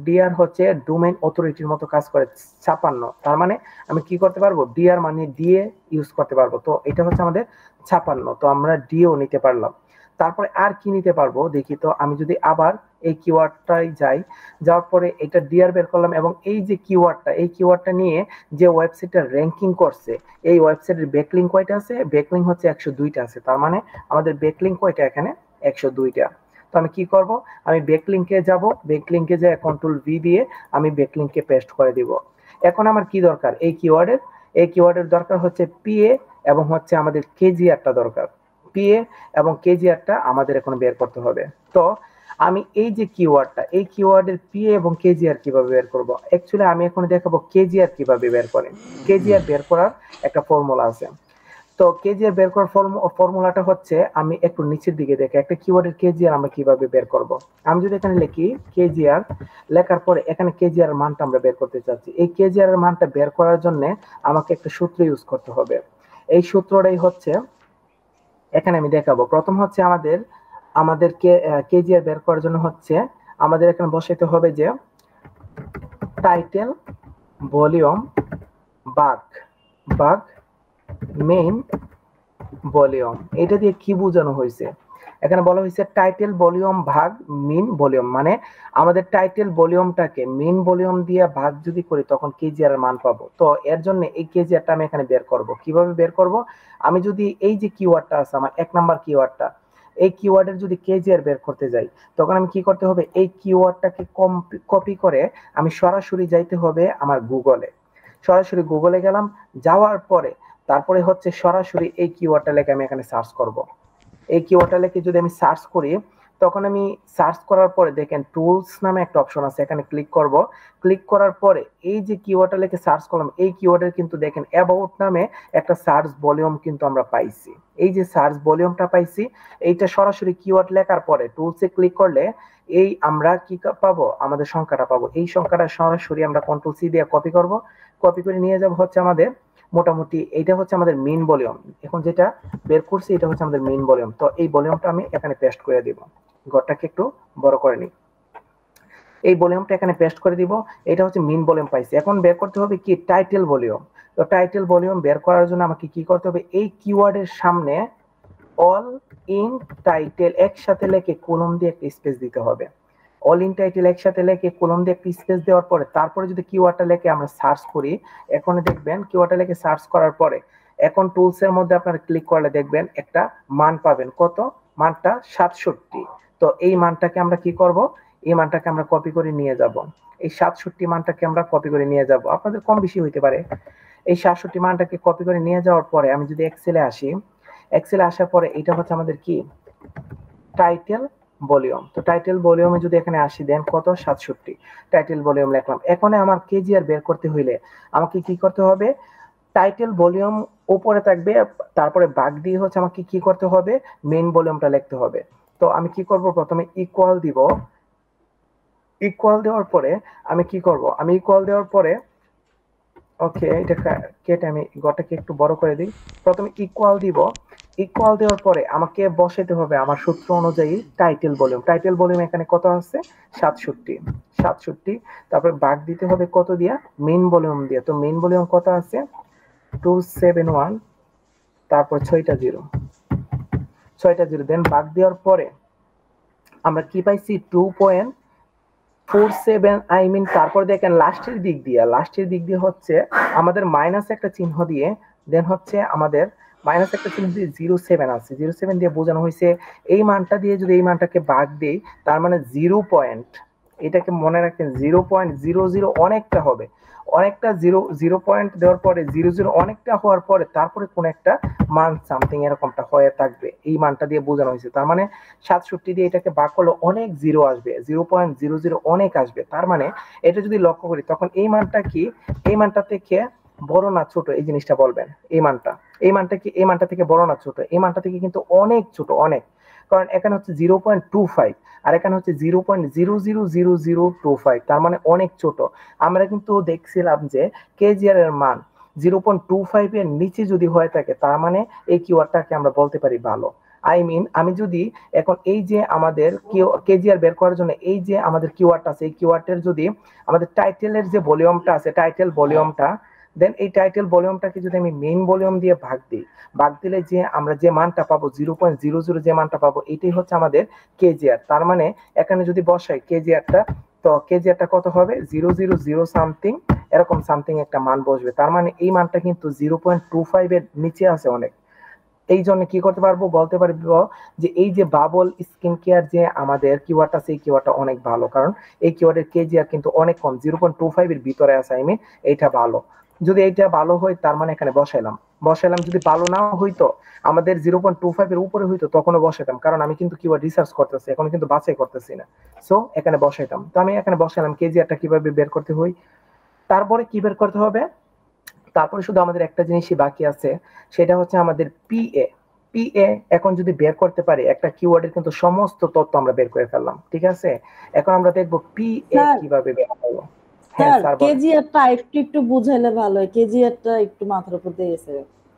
Speaker 2: ডিআর হচ্ছে ডোমেইন অথরিটির মতো কাজ করে 56। তার মানে আমি কি করতে পারবো, ডিআর মানে ডিএ ইউজ করতে পারবো। তো এটা হচ্ছে আমাদের 56, তো আমরা ডিও নিতে পারলাম। তারপরে আর কি নিতে পারবো দেখি তো, আমি যদি আবার এই কিওয়ার্ডটাই যাই, যাওয়ার পরে এটা ডিআর বের করলাম, এবং এই যে কিওয়ার্ডটা, এই কিওয়ার্ডটা নিয়ে যে ওয়েবসাইটটা র্যাঙ্কিং করছে, এই ওয়েবসাইটের ব্যাকলিংক কয়টা আছে, ব্যাকলিংক হচ্ছে 102টা আছে। তার মানে আমাদের ব্যাকলিংক কয়টা, এখানে 102টা। তো আমি কি করব, আমি ব্যাকলিংকে যাব, ব্যাকলিংকে যে কন্ট্রোল ভি দিয়ে আমি ব্যাকলিংকে পেস্ট করে দিব। এখন আমার কি দরকার, এই কিওয়ার্ডের দরকার হচ্ছে পিএ এবং হচ্ছে আমাদের কেজিআরটা দরকার। পিএ এবং কেজিআরটা আমাদের এখন বের করতে হবে। তো আমি এই যে কিওয়ার্ডটা, এই কিওয়ার্ডের পিএ এবং কেজিআর কিভাবে বের করব, অ্যাকচুয়ালি আমি এখন দেখাবো কেজিআর কিভাবে বের করেন। কেজিআর বের করার একটা ফর্মুলা আছে। তো কেজিআর বের করার ফর্মুলাটা হচ্ছে, আমি একটু নিচের দিকে দেখে একটা কিওয়ার্ডের কেজিআর আমরা কিভাবে বের করব। আমি যদি এখানে লিখি কেজিআর, লেখার পরে এখানে কেজিআর মানটা আমরা বের করতে চাচ্ছি। এই কেজিআর এর মানটা বের করার জন্য আমাকে একটা সূত্র ইউজ করতে হবে। এই সূত্রটাই হচ্ছে এখানে আমি দেখাবো। প্রথম হচ্ছে আমাদেরকে কেজিআর বের করার জন্য হচ্ছে আমাদের এখানে বসাইতে হবে যে টাইটেল ভলিউম বাগ মেইন ভলিউম। এটা দিয়ে কি বোঝানো হয়েছে, এখানে বলা হয়েছে টাইটেল ভলিউম ভাগ মিন ভলিউম, মানে আমাদের টাইটেল ভলিউমটাকে মিন ভলিউম দিয়ে ভাগ যদি করি তখন কেজিআর এর মান পাবো। তো এর জন্য এই কেজিআরটা আমি এখানে বের করব। কিভাবে বের করব, আমি যদি এই যে কিওয়ার্ডটা আছে আমার 1 নাম্বার কিওয়ার্ডটা, এই কিওয়ার্ডের যদি কেজিআর বের করতে যাই তখন আমি কি করতে হবে, এই কিওয়ার্ডটাকে কপি করে আমি সরাসরি যাইতে হবে আমার গুগলে। সরাসরি গুগলে গেলাম, যাওয়ার পরে তারপরে হচ্ছে সরাসরি এই কিওয়ার্ডটা লিখে আমি এখানে সার্চ করব। এই কিওয়ার্ডটা লিখে যদি আমি সার্চ করি তখন আমি সার্চ করার পরে দেখেন টুলস নামে একটা অপশন আছে, এখানে ক্লিক করব। ক্লিক করার পরে এই যে কিওয়ার্ডটা লিখে সার্চ করলাম, এই কিওয়ার্ডের কিন্তু দেখেন অ্যাবাউট নামে একটা সার্চ ভলিউম কিন্তু আমরা পাইছি। এই যে সার্চ ভলিউমটা পাইছি, এইটা সরাসরি কিওয়ার্ড লেখার পরে টুলসে ক্লিক করলে এই আমরা কি পাবো, আমাদের সংখ্যাটা পাবো। এই সংখ্যাটা সরাসরি আমরা কন্ট্রোল সি দিয়ে কপি করব, কপি করে নিয়ে যাব হচ্ছে আমাদের মোটামুটি এইটা হচ্ছে আমাদের মেইন ভলিউম। এখন যেটা বের করছি এটা হচ্ছে আমাদের মেইন ভলিউম। তো এই ভলিউমটা আমি এখানে পেস্ট করে দিব, ঘরটাকে একটু বড় করে নিই। এই ভলিউমটা এখানে পেস্ট করে দিব, এটা হচ্ছে মেইন ভলিউম পাইছি। এখন বের করতে হবে কি, টাইটেল ভলিউম। তো টাইটেল ভলিউম বের করার জন্য আমাকে কি করতে হবে, এই কিওয়ার্ডের সামনে অল ইন টাইটেল একসাথে লিখে কলম দিয়ে একটা স্পেস দিতে হবে। অল ইন টাইটেল একসাথে লিখে কলম দিয়ে একটা স্পেস দেওয়ার পরে তারপরে যদি কিওয়ার্ডটা লিখে আমরা সার্চ করি, এখন দেখবেন কিওয়ার্ডটা লিখে সার্চ করার পরে এখন টুলস এর মধ্যে আপনারা ক্লিক করলে দেখবেন একটা মান পাবেন। কত, মানটা 67। তো এই মানটাকে আমরা কি করব, এই মানটাকে আমরা কপি করে নিয়ে যাব। এই 67 মানটাকে আমরা কপি করে নিয়ে যাব, আপনাদের কম বেশি হইতে পারে। এই 67 মানটাকে কপি করে নিয়ে যাওয়ার পরে আমি যদি এক্সেলে আসি, এক্সেলে আসার পরে এটা হচ্ছে আমাদের কি টাইটেল ভলিউম। তো টাইটেল ভলিউমে যদি এখানে আসি দেন কত, 67 টাইটেল ভলিউম লিখলাম। এখন আমার কেজিআর বের করতে হইলে আমাকে কি করতে হবে, টাইটেল ভলিউম উপরে থাকবে, তারপরে ভাগ দিয়ে হচ্ছে আমাকে কি করতে হবে, মেইন ভলিউমটা লিখতে হবে। তো আমি কি করব, প্রথমে ইকুয়াল দিব। ইকুয়াল দেওয়ার পরে আমি কি করব, আমি ইকুয়াল দেওয়ার পরে ওকে এটা কেটে আমি গটাকে একটু বড় করে দিই। প্রথমে ইকুয়াল দিব, ইকুয়াল দেওয়ার পরে আমাকে বসাতে হবে আমার সূত্র অনুযায়ী টাইটেল ভলিউম। টাইটেল ভলিউম এখানে কত আছে, 67। তারপরে ভাগ দিতে হবে কত দিয়া, মেইন ভলিউম দিয়ে। তো মেইন ভলিউম কত আছে, 271, তারপর 6টা জিরো, দেন ভাগ দেওয়ার পরে আমরা কি পাইছি, 2.47। আই মিন তারপর দেখেন লাস্টের দিক দিয়ে হচ্ছে আমাদের মাইনাস একটা চিহ্ন দিয়ে, দেন হচ্ছে আমাদের মাইনাস একটা চিহ্ন দিয়ে 07 আছে, 07 দিয়ে বোঝানো হয়েছে এই মানটা দিয়ে যদি এই মানটাকে ভাগ দেই তার মানে 0 পয়েন্ট, এটাকে মনে রাখেন 0.00 অনেকটা হবে, অনেকটা 0 পয়েন্ট দেওয়ার পরে 00 অনেকটা হওয়ার পরে তারপরে কোন একটা মান সামথিং এরকমটা হয়ে থাকবে, এই মানটা দিয়ে বোঝানো হয়েছে। তার মানে 67 দিয়ে এটাকে ভাগ করলে অনেক জিরো আসবে, 0.00 অনেক আসবে। তার মানে এটা যদি লক্ষ্য করি তখন এই মানটা কি, এই মানটা থেকে বড় না ছোট, এই জিনিসটা বলবেন। এই মানটা কি এই মানটা থেকে বড় না ছোট, এই মানটা থেকে কিন্তু অনেক ছোট, অনেক। কারণ এখানে হচ্ছে 0.25 আর এখানে হচ্ছে 0.000025, তার মানে অনেক ছোট। আমরা কিন্তু দেখছিলাম যে কেজিআর এর মান 0.25 এর নিচে যদি হয়ে থাকে তার মানে এই কিওয়ার্ডটাকে আমরা বলতে পারি ভালো। আই মিন আমি যদি এখন এই যে আমাদের কেজিআর বের করার জন্য এই যে আমাদের কিওয়ার্ড আছে, এই কিওয়ার্ডের যদি আমাদের টাইটেলের যে ভলিউমটা আছে, টাইটেল ভলিউমটা, দেন এই টাইটেল ভলিউমটাকে যদি আমি মেইন ভলিউম দিয়ে ভাগ দিই, ভাগ দিলে যে আমরা যে মানটা পাবো 0.00 যে মানটা পাবো এটাই হচ্ছে আমাদের কেজিআর। তার মানে এখানে যদি বসাই কেজিআরটা, তো কেজিআরটা কত হবে 000 সামথিং, এরকম সামথিং একটা মান বসবে। তার মানে এই মানটা কিন্তু 0.25 এর নিচে আছে অনেক। এই জন্য কি করতে পারবো, বলতে পারবো যে এই যে বাবল স্কিন কেয়ার যে আমাদের কিওয়ার্ড আছে এই কিওয়ার্ডটা অনেক ভালো, কারণ এই কিওয়ার্ডের কেজিআর কিন্তু অনেক কম, 0.25 এর ভিতরে আছে। আই মিন এইটা ভালো। যদি এইটা ভালো হয় তার মানে এখানে বসাইলাম। যদি ভালো না হইতো, আমাদের 0.25 এর উপরে হইতো, তখনও বসাইতাম, কারণ আমি কিন্তু কিওয়ার্ড রিসার্চ করতেছি, এখন কিন্তু বাছাই করতেছি না। সো এখানে বসাইতাম। তো আমি এখানে বসাইলাম কেজিআরটা কিভাবে বের করতে হয়। তারপরে কি বের করতে হবে, তারপরে শুধু আমাদের একটা জিনিসই বাকি আছে, সেটা হচ্ছে আমাদের পিএ। পিএ এখন যদি বের করতে পারি, একটা কিওয়ার্ডের কিন্তু সমস্ত তথ্য আমরা বের করে ফেললাম, ঠিক আছে। এখন আমরা দেখবো পিএ কিভাবে বের করবো। হ্যাঁ
Speaker 1: স্যার,
Speaker 2: স্যার,
Speaker 1: কেজিআরটা একটু বুঝাইলে ভালো হয়, কেজিআরটা একটু মাথার উপর দিয়ে গেছে।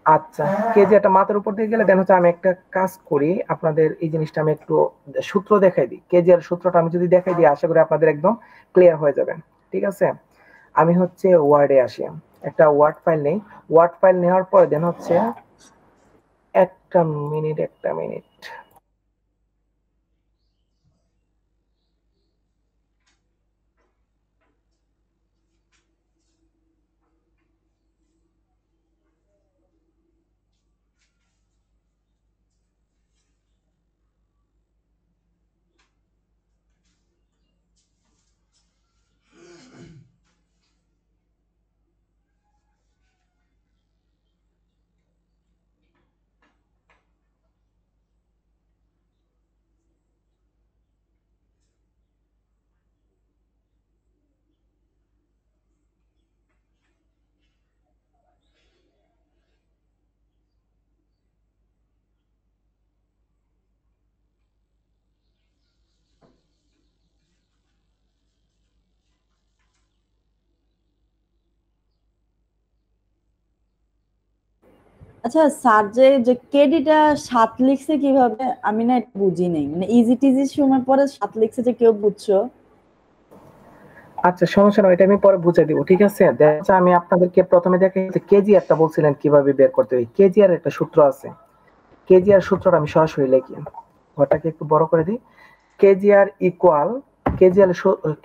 Speaker 2: আচ্ছা, কেজিআরটা মাথার উপর দিয়ে গেলে দেন হচ্ছে আমি একটা কাজ করি, আপনাদের এই জিনিসটা আমি একটু সূত্র দেখাই দিই। কেজিআর সূত্রটা আমি যদি দেখাই দিই, আশা করি আপনাদের একদম ক্লিয়ার হয়ে যাবে, ঠিক আছে। আমি হচ্ছে ওয়ার্ডে আসি, একটা ওয়ার্ড ফাইল নেই। ওয়ার্ড ফাইল নেওয়ার পরে দেন হচ্ছে একটা মিনিট।
Speaker 1: আচ্ছা স্যার, যে কেডিটা 7 লিখছে কিভাবে, আমি না এটা বুঝি নাই। মানে ইজি টিজি সময় পরে 7 লিখছে, যে কেউ বুঝছো?
Speaker 2: আচ্ছা সমস্যা নয়, এটা আমি পরে বুঝিয়ে দিব, ঠিক আছে। দেখা আমি আপনাদেরকে প্রথমে দেখাই যে কেজিআরটা বলছিলেন কিভাবে বের করতে হয়। কেজিআর একটা সূত্র আছে, কেজিআর সূত্রটা আমি সরাসরি লিখি, ঘরটাকে একটু বড় করে দিই। কেজিআর ইকুয়াল,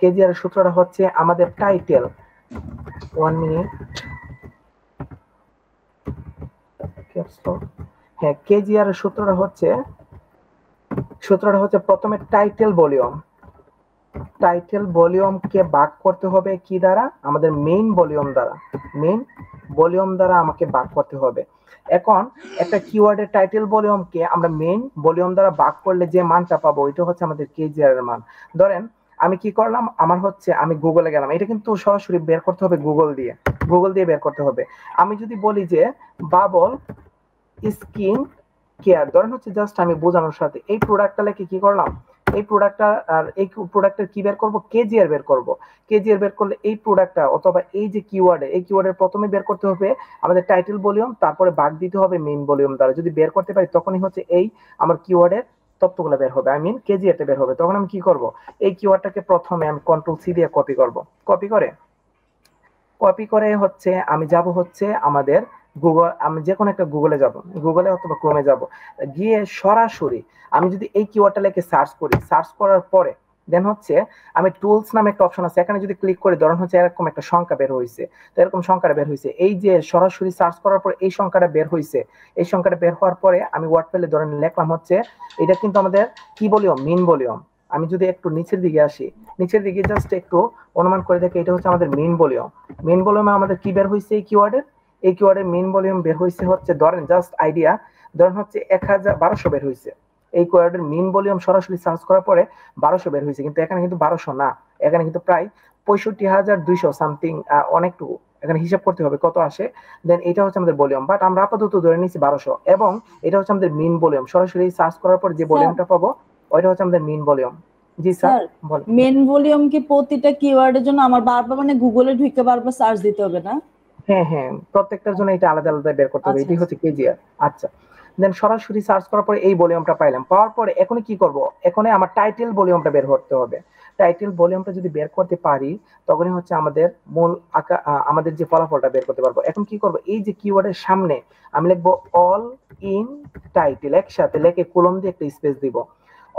Speaker 2: কেজিআর সূত্রটা হচ্ছে আমাদের টাইটেল। 1 মিনিট। হ্যাঁ, কেজিআর সূত্রটা হচ্ছে প্রথমে টাইটেল ভলিউমকে ভাগ করতে হবে কি দ্বারা, আমাদের মেইন ভলিউম দ্বারা আমাকে ভাগ করতে হবে। এখন একটা কিওয়ার্ডের টাইটেল ভলিউমকে আমরা মেইন ভলিউম দ্বারা ভাগ করলে যে মানটা পাবো ওইটা হচ্ছে আমাদের কেজিআর এর মান। ধরেন আমি কি করলাম, আমার হচ্ছে আমি গুগলে গেলাম, এটা কিন্তু সরাসরি বের করতে হবে গুগল দিয়ে বের করতে হবে। আমি যদি বলি যে বাবল স্কিন কেয়ার, ধরেন হচ্ছে জাস্ট আমি বোঝানোর সাথে এই প্রোডাক্টটা লেখে কি করলাম, এই প্রোডাক্টটা আর এই প্রোডাক্টের কি বের করব, কেজিআর বের করব। কেজিআর বের করলে এই প্রোডাক্টটা অথবা এই যে কিওয়ার্ডের প্রথমে বের করতে হবে আমাদের টাইটেল ভলিউম, তারপরে ভাগ দিতে হবে মেইন ভলিউম দ্বারা। যদি বের করতে পারি তখনই হচ্ছে এই আমার কিওয়ার্ডের তথ্যগুলো বের হবে, আই মিন কেজিআরটা বের হবে। তখন আমি কি করব, এই কিওয়ার্ডটাকে প্রথমে আমি কন্ট্রোল সি দিয়ে কপি করে হচ্ছে আমি যাব হচ্ছে আমাদের গুগল, আমি যে কোনো একটা গুগলে যাব, গুগলে অথবা ক্রোমে যাব, গিয়ে সরাসরি আমি যদি এই কিওয়ার্ডটা লিখে সার্চ করার পরে দেন হচ্ছে আমি টুলস নামে একটা অপশন আছে, এখানে যদি ক্লিক করি ধরুন হচ্ছে এরকম একটা সংখ্যা বের হয়েছে, তো এরকম সংখ্যাটা বের হয়েছে। এই যে সরাসরি সার্চ করার পর এই সংখ্যাটা বের হয়েছে, এই সংখ্যাটা বের হওয়ার পরে আমি ওয়ার্ড ফাইলে ধরেন লিখলাম হচ্ছে এটা কিন্তু আমাদের কি ভলিউম, মেইন ভলিউম। আমি যদি একটু নিচের দিকে আসি, নিচের দিকে জাস্ট একটু অনুমান করে দেখি, এটা হচ্ছে আমাদের মেইন ভলিউমে আমাদের কি বের হয়েছে, এই কিওয়ার্ডের মেইন ভলিউম বের হয়েছে হচ্ছে, ধরেন জাস্ট আইডিয়া, ধরেন হচ্ছে 1200 বের হয়েছে। এই কিওয়ার্ডের মেইন ভলিউম সরাসরি সার্চ করার পরে 1200 বের হয়েছে, কিন্তু এখানে কিন্তু 1200 না, এখানে কিন্তু প্রায় 65,200 সামথিং, অনেকটুকু এখানে হিসাব করতে হবে কত আসে। দেন এটা হচ্ছে আমাদের ভলিউম, বাট আমরা আপাতত ধরে নিচ্ছি 1200, এবং এটা হচ্ছে আমাদের মেইন ভলিউম। সরাসরি সার্চ করার পর যে ভলিউমটা পাবো ওইটা হচ্ছে আমাদের মেইন ভলিউম। জি স্যার বলেন।
Speaker 1: মেইন ভলিউম কি প্রতিটা কিওয়ার্ডের জন্য আমার বারবার মানে গুগলে ঢুকে বারবার সার্চ দিতে হবে না?
Speaker 2: হ্যাঁ হ্যাঁ, প্রত্যেকটার জন্য এটা আলাদা আলাদা বের করতে হবে,
Speaker 1: আচ্ছা
Speaker 2: এটি হচ্ছে কেজিআর। আচ্ছা, দেন সরাসরি সার্চ করার পরে এই ভলিউমটা পাইলাম, পাওয়ার পরে এখন কি করব, এখন আমার টাইটেল ভলিউমটা বের করতে হবে। টাইটেল ভলিউমটা যদি বের করতে পারি তখনই হচ্ছে আমাদের মূল আমাদের যে ফলাফলটা বের করতে পারবো। এখন কি করব, এই যে কিওয়ার্ডের সামনে আমি লিখবো অল ইন টাইটেল, একসাথে লেখে কলম দিয়ে একটা স্পেস দিব।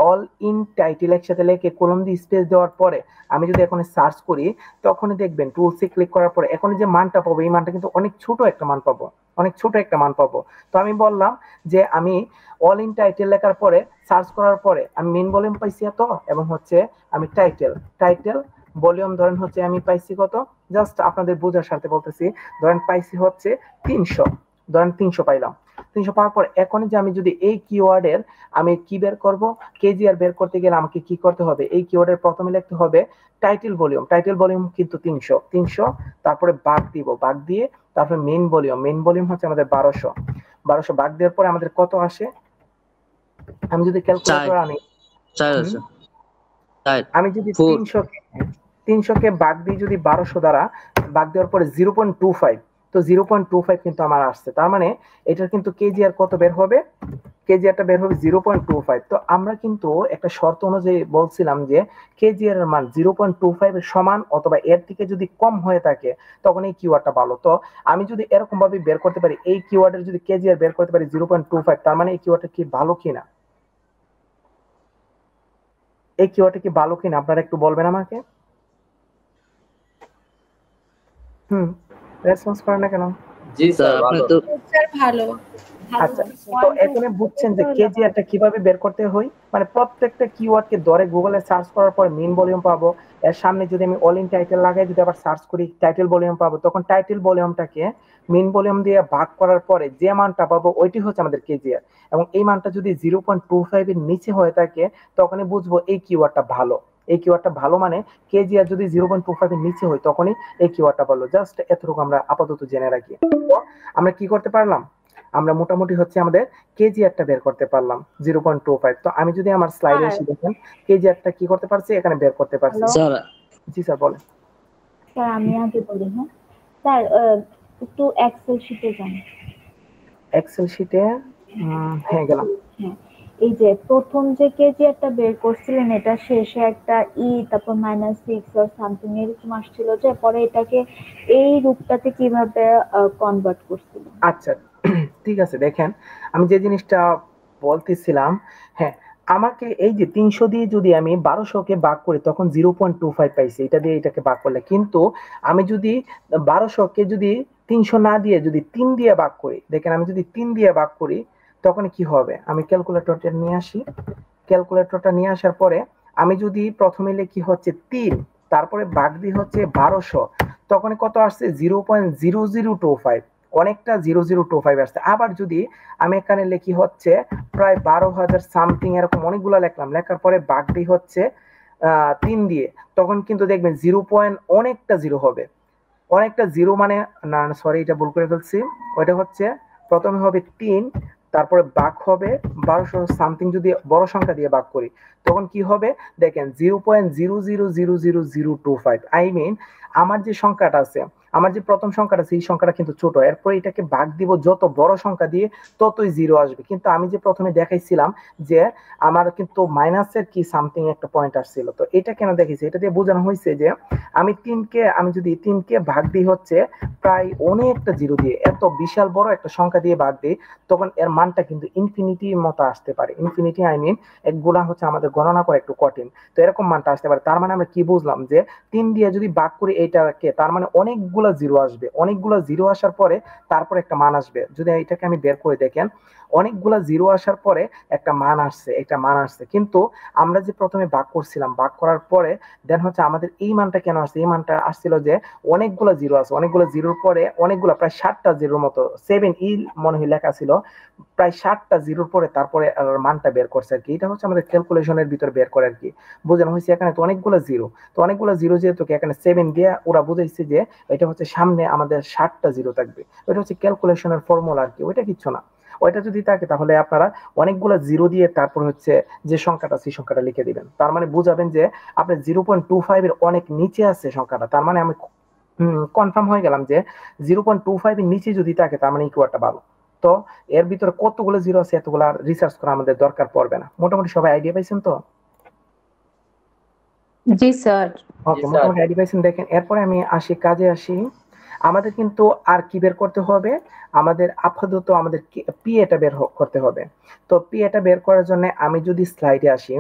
Speaker 2: অল ইন টাইটেল একসাথে লেখে কলম দিয়ে স্পেস দেওয়ার পরে আমি যদি এখন সার্চ করি তখনই দেখবেন টুলসে ক্লিক করার পরে এখন যে মানটা পাবো এই মানটা কিন্তু অনেক ছোট একটা মান পাবো, অনেক ছোট একটা মান পাবো। তো আমি বললাম যে আমি অল ইন টাইটেল লেখার পরে সার্চ করার পরে আমি মেন ভলিউম পাইছি এত, এবং হচ্ছে আমি টাইটেল ভলিউম ধরেন হচ্ছে আমি পাইছি কত, জাস্ট আপনাদের বোঝার স্বার্থে বলতেছি, ধরেন পাইছি হচ্ছে 300, ধরেন 300 পাইলাম। 300 পাওয়ার পর এখন যে আমি যদি এই কিওয়ার্ডের আমি কি বের করব, কেজিআর বের করতে গেলে আমাকে কি করতে হবে, এই কিওয়ার্ডের প্রথমে লিখতে হবে টাইটেল ভলিউম কিন্তু 300, তারপরে বাগ দিব, বাগ দিয়ে তারপরে মেইন ভলিউম হচ্ছে আমাদের 1200 বাগ দেওয়ার পরে আমাদের কত আসে, আমি যদি ক্যালকুলেটর আনি, আমি যদি 300 কে বাগ দিই যদি 1200 দ্বারা বাগ দেওয়ার পরে 0.25, তো 0.25 কিন্তু আমার আসছে। তার মানে এটার কিন্তু কেজিআর কত বের হবে, কেজিআরটা বের হবে 0.25। তো আমরা কিন্তু একটা শর্ত অনুযায়ী বলছিলাম যে কেজিআর এর মান 0.25 এর সমান অথবা এর থেকে যদি কম হয়ে থাকে তখন এই কিওয়ার্ডটা ভালো। তো আমি যদি এরকম ভাবে বের করতে পারি, এই কিওয়ার্ডের যদি কেজিআর বের করতে পারি 0.25, তার মানে এই কিওয়ার্ডটা কি ভালো কিনা, এই কিওয়ার্ডটা কি ভালো কিনা আপনারা একটু বলবেন আমাকে। রেসপন্স করেন না কেন?
Speaker 5: জি স্যার, আপনি তো
Speaker 3: ভালো।
Speaker 2: আচ্ছা, তো এখন বুঝছেন যে কেজিআরটা কিভাবে বের করতে হয়, মানে প্রত্যেকটা কিওয়ার্ডকে ধরে গুগলে সার্চ করার পর মেইন ভলিউম পাবো, এর সামনে যদি আমি অল ইন টাইটেল লাগাই যদি আবার সার্চ করি টাইটেল ভলিউম পাবো, তখন টাইটেল ভলিউমটাকে মেইন ভলিউম দিয়ে ভাগ করার পরে যে মানটা পাবো ওইটি হচ্ছে আমাদের কেজিআর, এবং এই মানটা যদি 0.25 এর নিচে হয়ে থাকে তখনই বুঝবো এই কিওয়ার্ডটা ভালো। এই কিওয়ার্ডটা ভালো মানে কেজিআর যদি 0.25 এর নিচে হয় তখনই এই কিওয়ার্ডটা ভালো। জাস্ট এতটুকু আমরা আপাতত জেনে রাখি। তো আমরা কি করতে পারলাম, আমরা মোটামুটি হচ্ছে আমাদের কেজিআরটা বের করতে পারলাম 0.25। তো আমি যদি আমার স্লাইডে এসে দেখেন কেজিআরটা কি করতে পারছি, এখানে বের করতে পারছি।
Speaker 5: স্যার,
Speaker 2: জি স্যার বলেন।
Speaker 6: স্যার আমি আগে বলি, হ্যাঁ স্যার, একটু এক্সেল শিটে যান।
Speaker 2: এক্সেল শিটে হ্যাঁ গেলাম।
Speaker 6: হ্যাঁ, এই যে প্রথম যে কেজিআরটা বের করছিলেন এটা শেষে একটা তারপর -6 অর সামথিং এরকম আসছিল, যে পরে এটাকে এই রূপটাতে কিভাবে কনভার্ট করছিলেন?
Speaker 2: আচ্ছা ঠিক আছে, দেখেন আমি যে জিনিসটা বলতেছিলাম, হ্যাঁ আমাকে এই যে 300 দিয়ে যদি আমি 1200 কে ভাগ করি তখন 0.25 পাইছি, এটা দিয়ে এটাকে ভাগ করলে। কিন্তু আমি যদি 1200 কে যদি 300 না দিয়ে যদি 3 দিয়ে ভাগ করি, দেখেন আমি যদি 3 দিয়ে ভাগ করি তখন কি হবে, আমি ক্যালকুলেটরটা নিয়ে আসি, ক্যালকুলেটরটা নিয়ে আসার পরে আমি যদি প্রথমে লিখি হচ্ছে 3, তারপরে ভাগ দিই হচ্ছে 1200, তখন কত আসছে 0.0025, অনেকটা 0025 আসছে। আবার যদি আমি এখানে লিখি হচ্ছে প্রায় 12,000 সামথিং, এরকম অনেকগুলো লিখলাম, লেখার পরে ভাগ দিই হচ্ছে 3 দিয়ে, তখন কিন্তু দেখবেন 0. অনেকটা জিরো হবে, অনেকটা জিরো মানে না সরি এটা ভুল করে ফেলছি, ওইটা হচ্ছে প্রথমে হবে 3, তারপরে ভাগ হবে 1200 সামথিং, যদি বড় সংখ্যা দিয়ে ভাগ করি তখন কি হবে দেখেন 0.000025। আই মিন আমার যে সংখ্যাটা আছে, আমার যে প্রথম সংখ্যাটা আছে এই সংখ্যাটা কিন্তু ছোট, এরপর এটাকে ভাগ দিব যত বড় সংখ্যা দিয়ে ততই জিরো আসবে। কিন্তু আমি যে প্রথমে দেখাইছিলাম যে আমার কিন্তু মাইনাসের কি সামথিং একটা পয়েন্ট আসছিল, তো এটা কেন দেখেছি, এটা দিয়ে বোঝানো হয়েছে যে আমি যদি 3 কে ভাগ দিই হচ্ছে প্রায় অনেকটা জিরো দিয়ে, এত বিশাল বড় একটা সংখ্যা দিয়ে ভাগ দিই, তখন এর মানটা কিন্তু ইনফিনিটির মতো আসতে পারে। ইনফিনিটি আই মিন এগুলা হচ্ছে আমাদের গণনা করা একটু কঠিন, তো এরকম মানটা আসতে পারে। তার মানে আমরা কি বুঝলাম যে 3 দিয়ে যদি ভাগ করি এইটাকে, তার মানে অনেকগুলা জিরো আসবে, অনেকগুলা জিরো আসার পরে তারপর একটা মান আসবে। যদি এটাকে আমি বের করে দেখেন অনেকগুলা জিরো আসার পরে একটা মান আসছে, কিন্তু আমরা যে প্রথমে ভাগ করছিলাম, ভাগ করার পরে দেন হচ্ছে আমাদের এই মানটা কেন আসছে, এই মানটা আসছিল যে অনেকগুলা জিরো আছে, অনেকগুলা জিরোর পরে অনেকগুলা প্রায় 60টা জিরোর মতো 7 মনে হয় লেখা ছিল, প্রায় 60টা জিরোর পরে তারপরে মানটা বের করছে আর কি। এটা হচ্ছে আমাদের ক্যালকুলেশনের ভিতর বের করে আর কি বোঝানো হয়েছে। এখানে তো অনেকগুলো জিরো, তো অনেকগুলো জিরো যেহেতু এখানে 7 দিয়ে ওরা বুঝাইছে যে এটা হচ্ছে সামনে আমাদের 60টা জিরো থাকবে, ওইটা হচ্ছে ক্যালকুলেশনের ফর্মুলা আর কি, ওইটা কিচ্ছু না। ওইটা যদি থাকে তাহলে আপনারা অনেকগুলো জিরো দিয়ে তারপর হচ্ছে যে সংখ্যাটা সেই সংখ্যাটা লিখে দিবেন, তার মানে বুঝাবেন যে আপনার 0.25 এর অনেক নিচে আছে সংখ্যাটা, তার মানে আমি কনফার্ম হয়ে গেলাম যে 0.25 এর নিচে যদি থাকে তার মানে কিওয়ার্ডটা ভালো। তো এর ভিতরে কতগুলো জিরো আছে এতগুলো রিসার্চ করা আমাদের দরকার পড়বে না। মোটামুটি সবাই আইডিয়া পাইছেন তো?
Speaker 3: জি স্যার।
Speaker 2: ওকে, মোটামুটি আইডিয়া পাইছেন। দেখেন এরপরে আমি কাজে আসি। আমাদের কিন্তু আর কি বের করতে হবে, আমাদের আপাতত আমাদের পিএটা বের করতে হবে। তো পিএটা বের করার জন্য আমি যদি স্লাইডে আসি,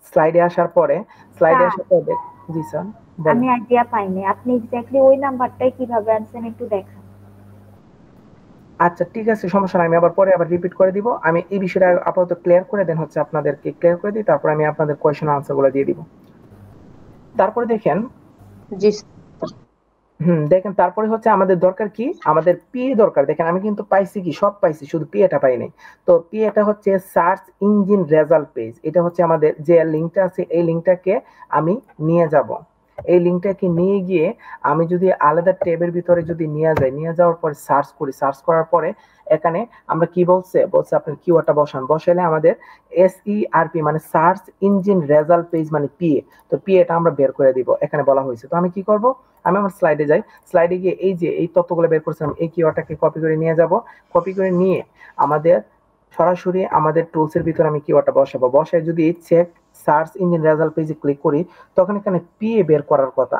Speaker 2: স্লাইডে আসার পরে জি স্যার
Speaker 6: আমি আইডিয়া পাইনি, আপনি এক্স্যাক্টলি ওই নাম্বারটাই কিভাবে আনছেন একটু দেখান।
Speaker 2: আচ্ছা ঠিক আছে, সমস্যা নাই, আমি আবার পরে রিপিট করে দিব। আমি এই বিষয়টা আপাতত ক্লিয়ার করে দেন হচ্ছে আপনাদেরকে ক্লিয়ার করে দিই, তারপর আমি আপনাদের কোয়েশ্চেন আনসারগুলো দিয়ে দিব। তারপরে দেখেন
Speaker 3: জি
Speaker 2: দেখেন তারপরে হচ্ছে আমাদের দরকার কি, আমাদের পিএ দরকার। দেখেন আমি কিন্তু পাইছি কি, সব পাইছি, শুধু পিএটা পাই নাই। তো পিএটা হচ্ছে সার্চ ইঞ্জিন রেজাল্ট পেজ। এটা হচ্ছে আমাদের যে লিংকটা আছে, এই লিংকটাকে আমি নিয়ে যাব। এই লিংকটাকে নিয়ে গিয়ে আমি যদি আলাদা ট্যাবের ভিতরে যদি নিয়ে যাওয়ার পরে সার্চ করি, সার্চ করার পরে এখানে আমরা কি বলছে আপনার কিওয়ার্ডটা বসালে আমাদের SERP মানে সার্চ ইঞ্জিন রেজাল্ট পেজ মানে পিএ। তো পিএটা আমরা বের করে দিব, এখানে বলা হয়েছে। তো আমি কি করব, আমি আমার স্লাইডে যাই, স্লাইডে গিয়ে এই তথ্যগুলো বের করছিলাম, এই কিওয়ার্ডটাকে কপি করে নিয়ে যাব। কপি করে নিয়ে আমাদের সরাসরি আমাদের টুলস এর ভিতরে আমি কিওয়ার্ডটা বসায় যদি চেক সার্চ ইঞ্জিন রেজাল্ট পেজে ক্লিক করি, তখন এখানে পিএ বের করার কথা,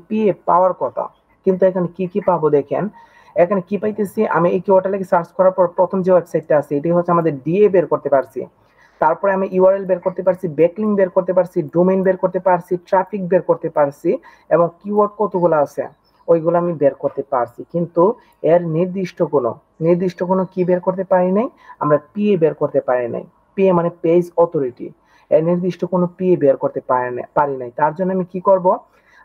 Speaker 2: পিএ পাওয়ার কথা। কিন্তু এখানে কি পাবো দেখেন, এখানে কি পাইতেছি, আমি এই কিওয়ার্ডটা লিখে সার্চ করার পর প্রথম যে ওয়েবসাইটটা আছে এটি হচ্ছে আমাদের ডিএ বের করতে পারছি। তারপরে আমি ইউআরএল বের করতে পারছি, ব্যাকলিঙ্ক বের করতে পারছি, ডোমেইন বের করতে পারছি, ট্রাফিক বের করতে পারছি, এবং কিওয়ার্ড কতগুলো আছে ওইগুলো আমি বের করতে পারছি। কিন্তু এর নির্দিষ্ট কোনো কি বের করতে পারি নাই, আমরা পিএ বের করতে পারি নাই। পিএ মানে পেজ অথরিটি, এর নির্দিষ্ট কোনো পিএ বের করতে পারি নাই। তার জন্য আমি কি করব,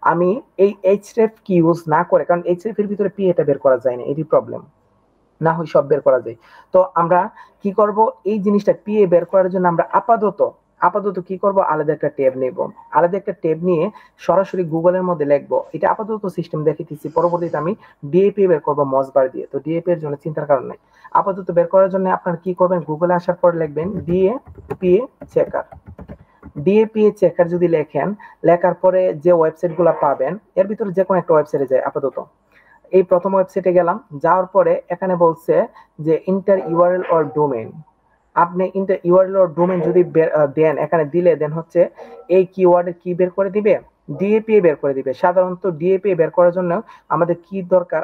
Speaker 2: আমি এই এইচরেফ কি ইউজ না করে, কারণ এইচরেফ এর ভিতরে পিএটা বের করা যায় না, এটি প্রবলেম, না হয় সব বের করা যায়। তো আমরা কি করব, এই জিনিসটা পিএ বের করার জন্য আমরা আপাতত কি করব, আলাদা একটা ট্যাব নেব। আলাদা একটা ট্যাব নিয়ে সরাসরি গুগলের মধ্যে লিখবো, এটা আপাতত সিস্টেম দেখিতেছি, পরবর্তীতে আমি ডিএপি বের করবো মজবার দিয়ে। তো ডিএপি এর জন্য চিন্তার কারণ নাই। আপাতত বের করার জন্য আপনারা কি করবেন, গুগলে আসার পর লিখবেন ডিএপিএ চেকার। ডিএপিএ চেকার যদি লেখার পরে যে ওয়েবসাইটগুলো পাবেন, এর ভিতরে যে কোনো একটা ওয়েবসাইটে যায়। আপাতত এই প্রথম ওয়েবসাইটে গেলাম, যাওয়ার পরে এখানে বলছে যে ইন্টার ইউআরএল অর ডোমেইন। আপনি ইন্টার ইউআরএল অর ডোমেইন যদি দেন, এখানে দেন হচ্ছে এই কিওয়ার্ডের কি বের করে দিবে, ডিএপিএ বের করে দিবে। সাধারণত ডিএপিএ বের করার জন্য আমাদের কি দরকার,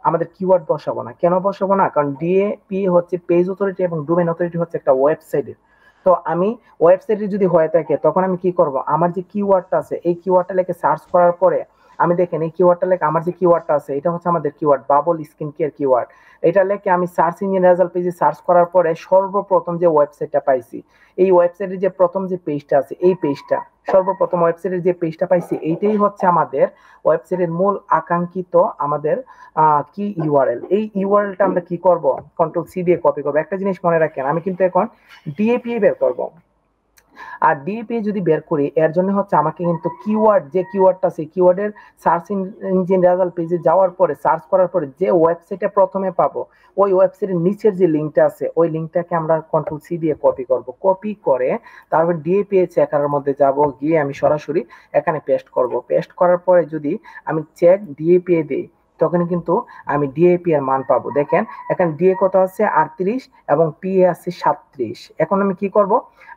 Speaker 2: আমাদের কিওয়ার্ড বসাবো না। কেন বসাবো না, কারণ ডিএপিএ হচ্ছে পেজ অথরিটি এবং ডোমেইন অথরিটি হচ্ছে একটা ওয়েবসাইটের। তো আমি ওয়েবসাইটে যদি হয়ে থাকে, তখন আমি কি করব, আমার যে কিওয়ার্ডটা আছে এই কিওয়ার্ডটা লিখে সার্চ করার পরে আমি দেখেন এই কিওয়ার্ডটা লেখা, আমার যে কিওয়ার্ডটা আছে এটা হচ্ছে আমাদের keyword bubble skin care keyword. এটা লেখে আমি সার্চ ইঞ্জিন রেজাল্ট পেজে সার্চ করার পরে সর্বপ্রথম যে ওয়েবসাইটটা পাইছি, এই ওয়েবসাইটের যে প্রথম যে পেজটা আছে, এই পেজটা সর্বপ্রথম ওয়েবসাইটের যে পেজটা পাইছি, এইটাই হচ্ছে আমাদের ওয়েবসাইটের মূল আকাঙ্ক্ষিত আমাদের কি ইউআরএল। এই ইউআরএলটা আমরা কি করব, কন্ট্রোল সি দিয়ে কপি করব। একটা জিনিস মনে রাখেন, আমি কিন্তু এখন ডিএপিএ বের করব। আর ডিএপিএ যদি বের করি, এর জন্য হচ্ছে আমাকে কিন্তু যে কিওয়ার্ডটা আছে কিওয়ার্ডের সার্চ ইঞ্জিন রেজাল্ট পেজে যাওয়ার পরে সার্চ করার পরে যে ওয়েবসাইটে প্রথমে পাবো, ওই ওয়েবসাইটের নিচের যে লিংকটা আছে ওই লিংকটাকে আমরা কন্ট্রোল সি দিয়ে কপি করব। কপি করে তারপর ডিএপিএ চেকারের মধ্যে যাব, গিয়ে আমি সরাসরি এখানে পেস্ট করব। পেস্ট করার পরে যদি আমি চেক ডিএপিএ দিই, তখন কিন্তু আমি ডিএপি এর মান পাবো। দেখেন এখানে ডিএ কত আছে 38 এবং পিএ আছে 37। এখন আমি কি করব,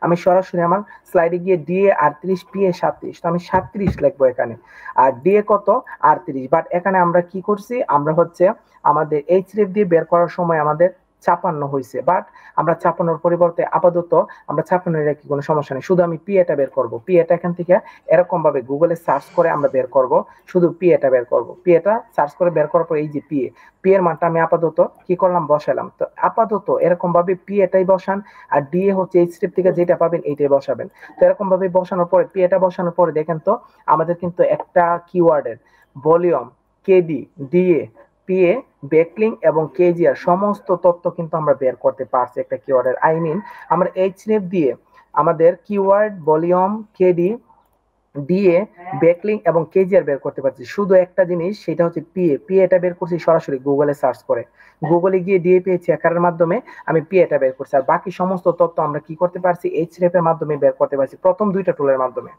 Speaker 2: আমি সরাসরি আমার স্লাইডে গিয়ে ডিএ 38 পিএ 37, তো আমি 37 লিখবো এখানে। আর ডিএ কত 38, বাট এখানে আমরা কি করছি, আমরা হচ্ছে আমাদের এইচরেফ দিয়ে বের করার সময় আমাদের 56 হয়েছে, বাট আমরা 56 পরিবর্তে আপাতত আমরা 56 রাখি, কোনো সমস্যা নেই। শুধু আমি পিএটা বের করব। পিএটা এখান থেকে এরকম ভাবে গুগলে সার্চ করে আমরা বের করব, শুধু পিএটা বের করব। পিএটা সার্চ করে বের করার পর এই যে পিএ এর মানটা আমি আপাতত কি করলাম, বসালাম। তো আপাতত এরকম ভাবে পিএটাই বসান, আর ডিএ হচ্ছে এই স্টেপ থেকে যেটা পাবেন এইটাই বসাবেন। তো এরকম ভাবে বসানোর পরে পিএটা বসানোর পরে দেখেন তো আমাদের কিন্তু একটা কিওয়ার্ডের volume, KD, DA, PA, backlink এবং কেজিআর সমস্ত তথ্য কিন্তু আমরা বের করতে পারছি একটা কিওয়ার্ডের। আমরা এইচরেফ দিয়ে আমাদের keyword, volume, KD, DA, backlink এবং কেজিআর বের করতে পারছি। শুধু একটা জিনিস, সেটা হচ্ছে পিএটা বের করছি সরাসরি গুগলে সার্চ করে। গুগলে গিয়ে ডিএপিএ চেকারের মাধ্যমে আমি পিএটা বের করছি। আর বাকি সমস্ত তথ্য আমরা কি করতে পারছি, এইচরেফ এর মাধ্যমে বের করতে পারছি, প্রথম দুইটা টুলের মাধ্যমে।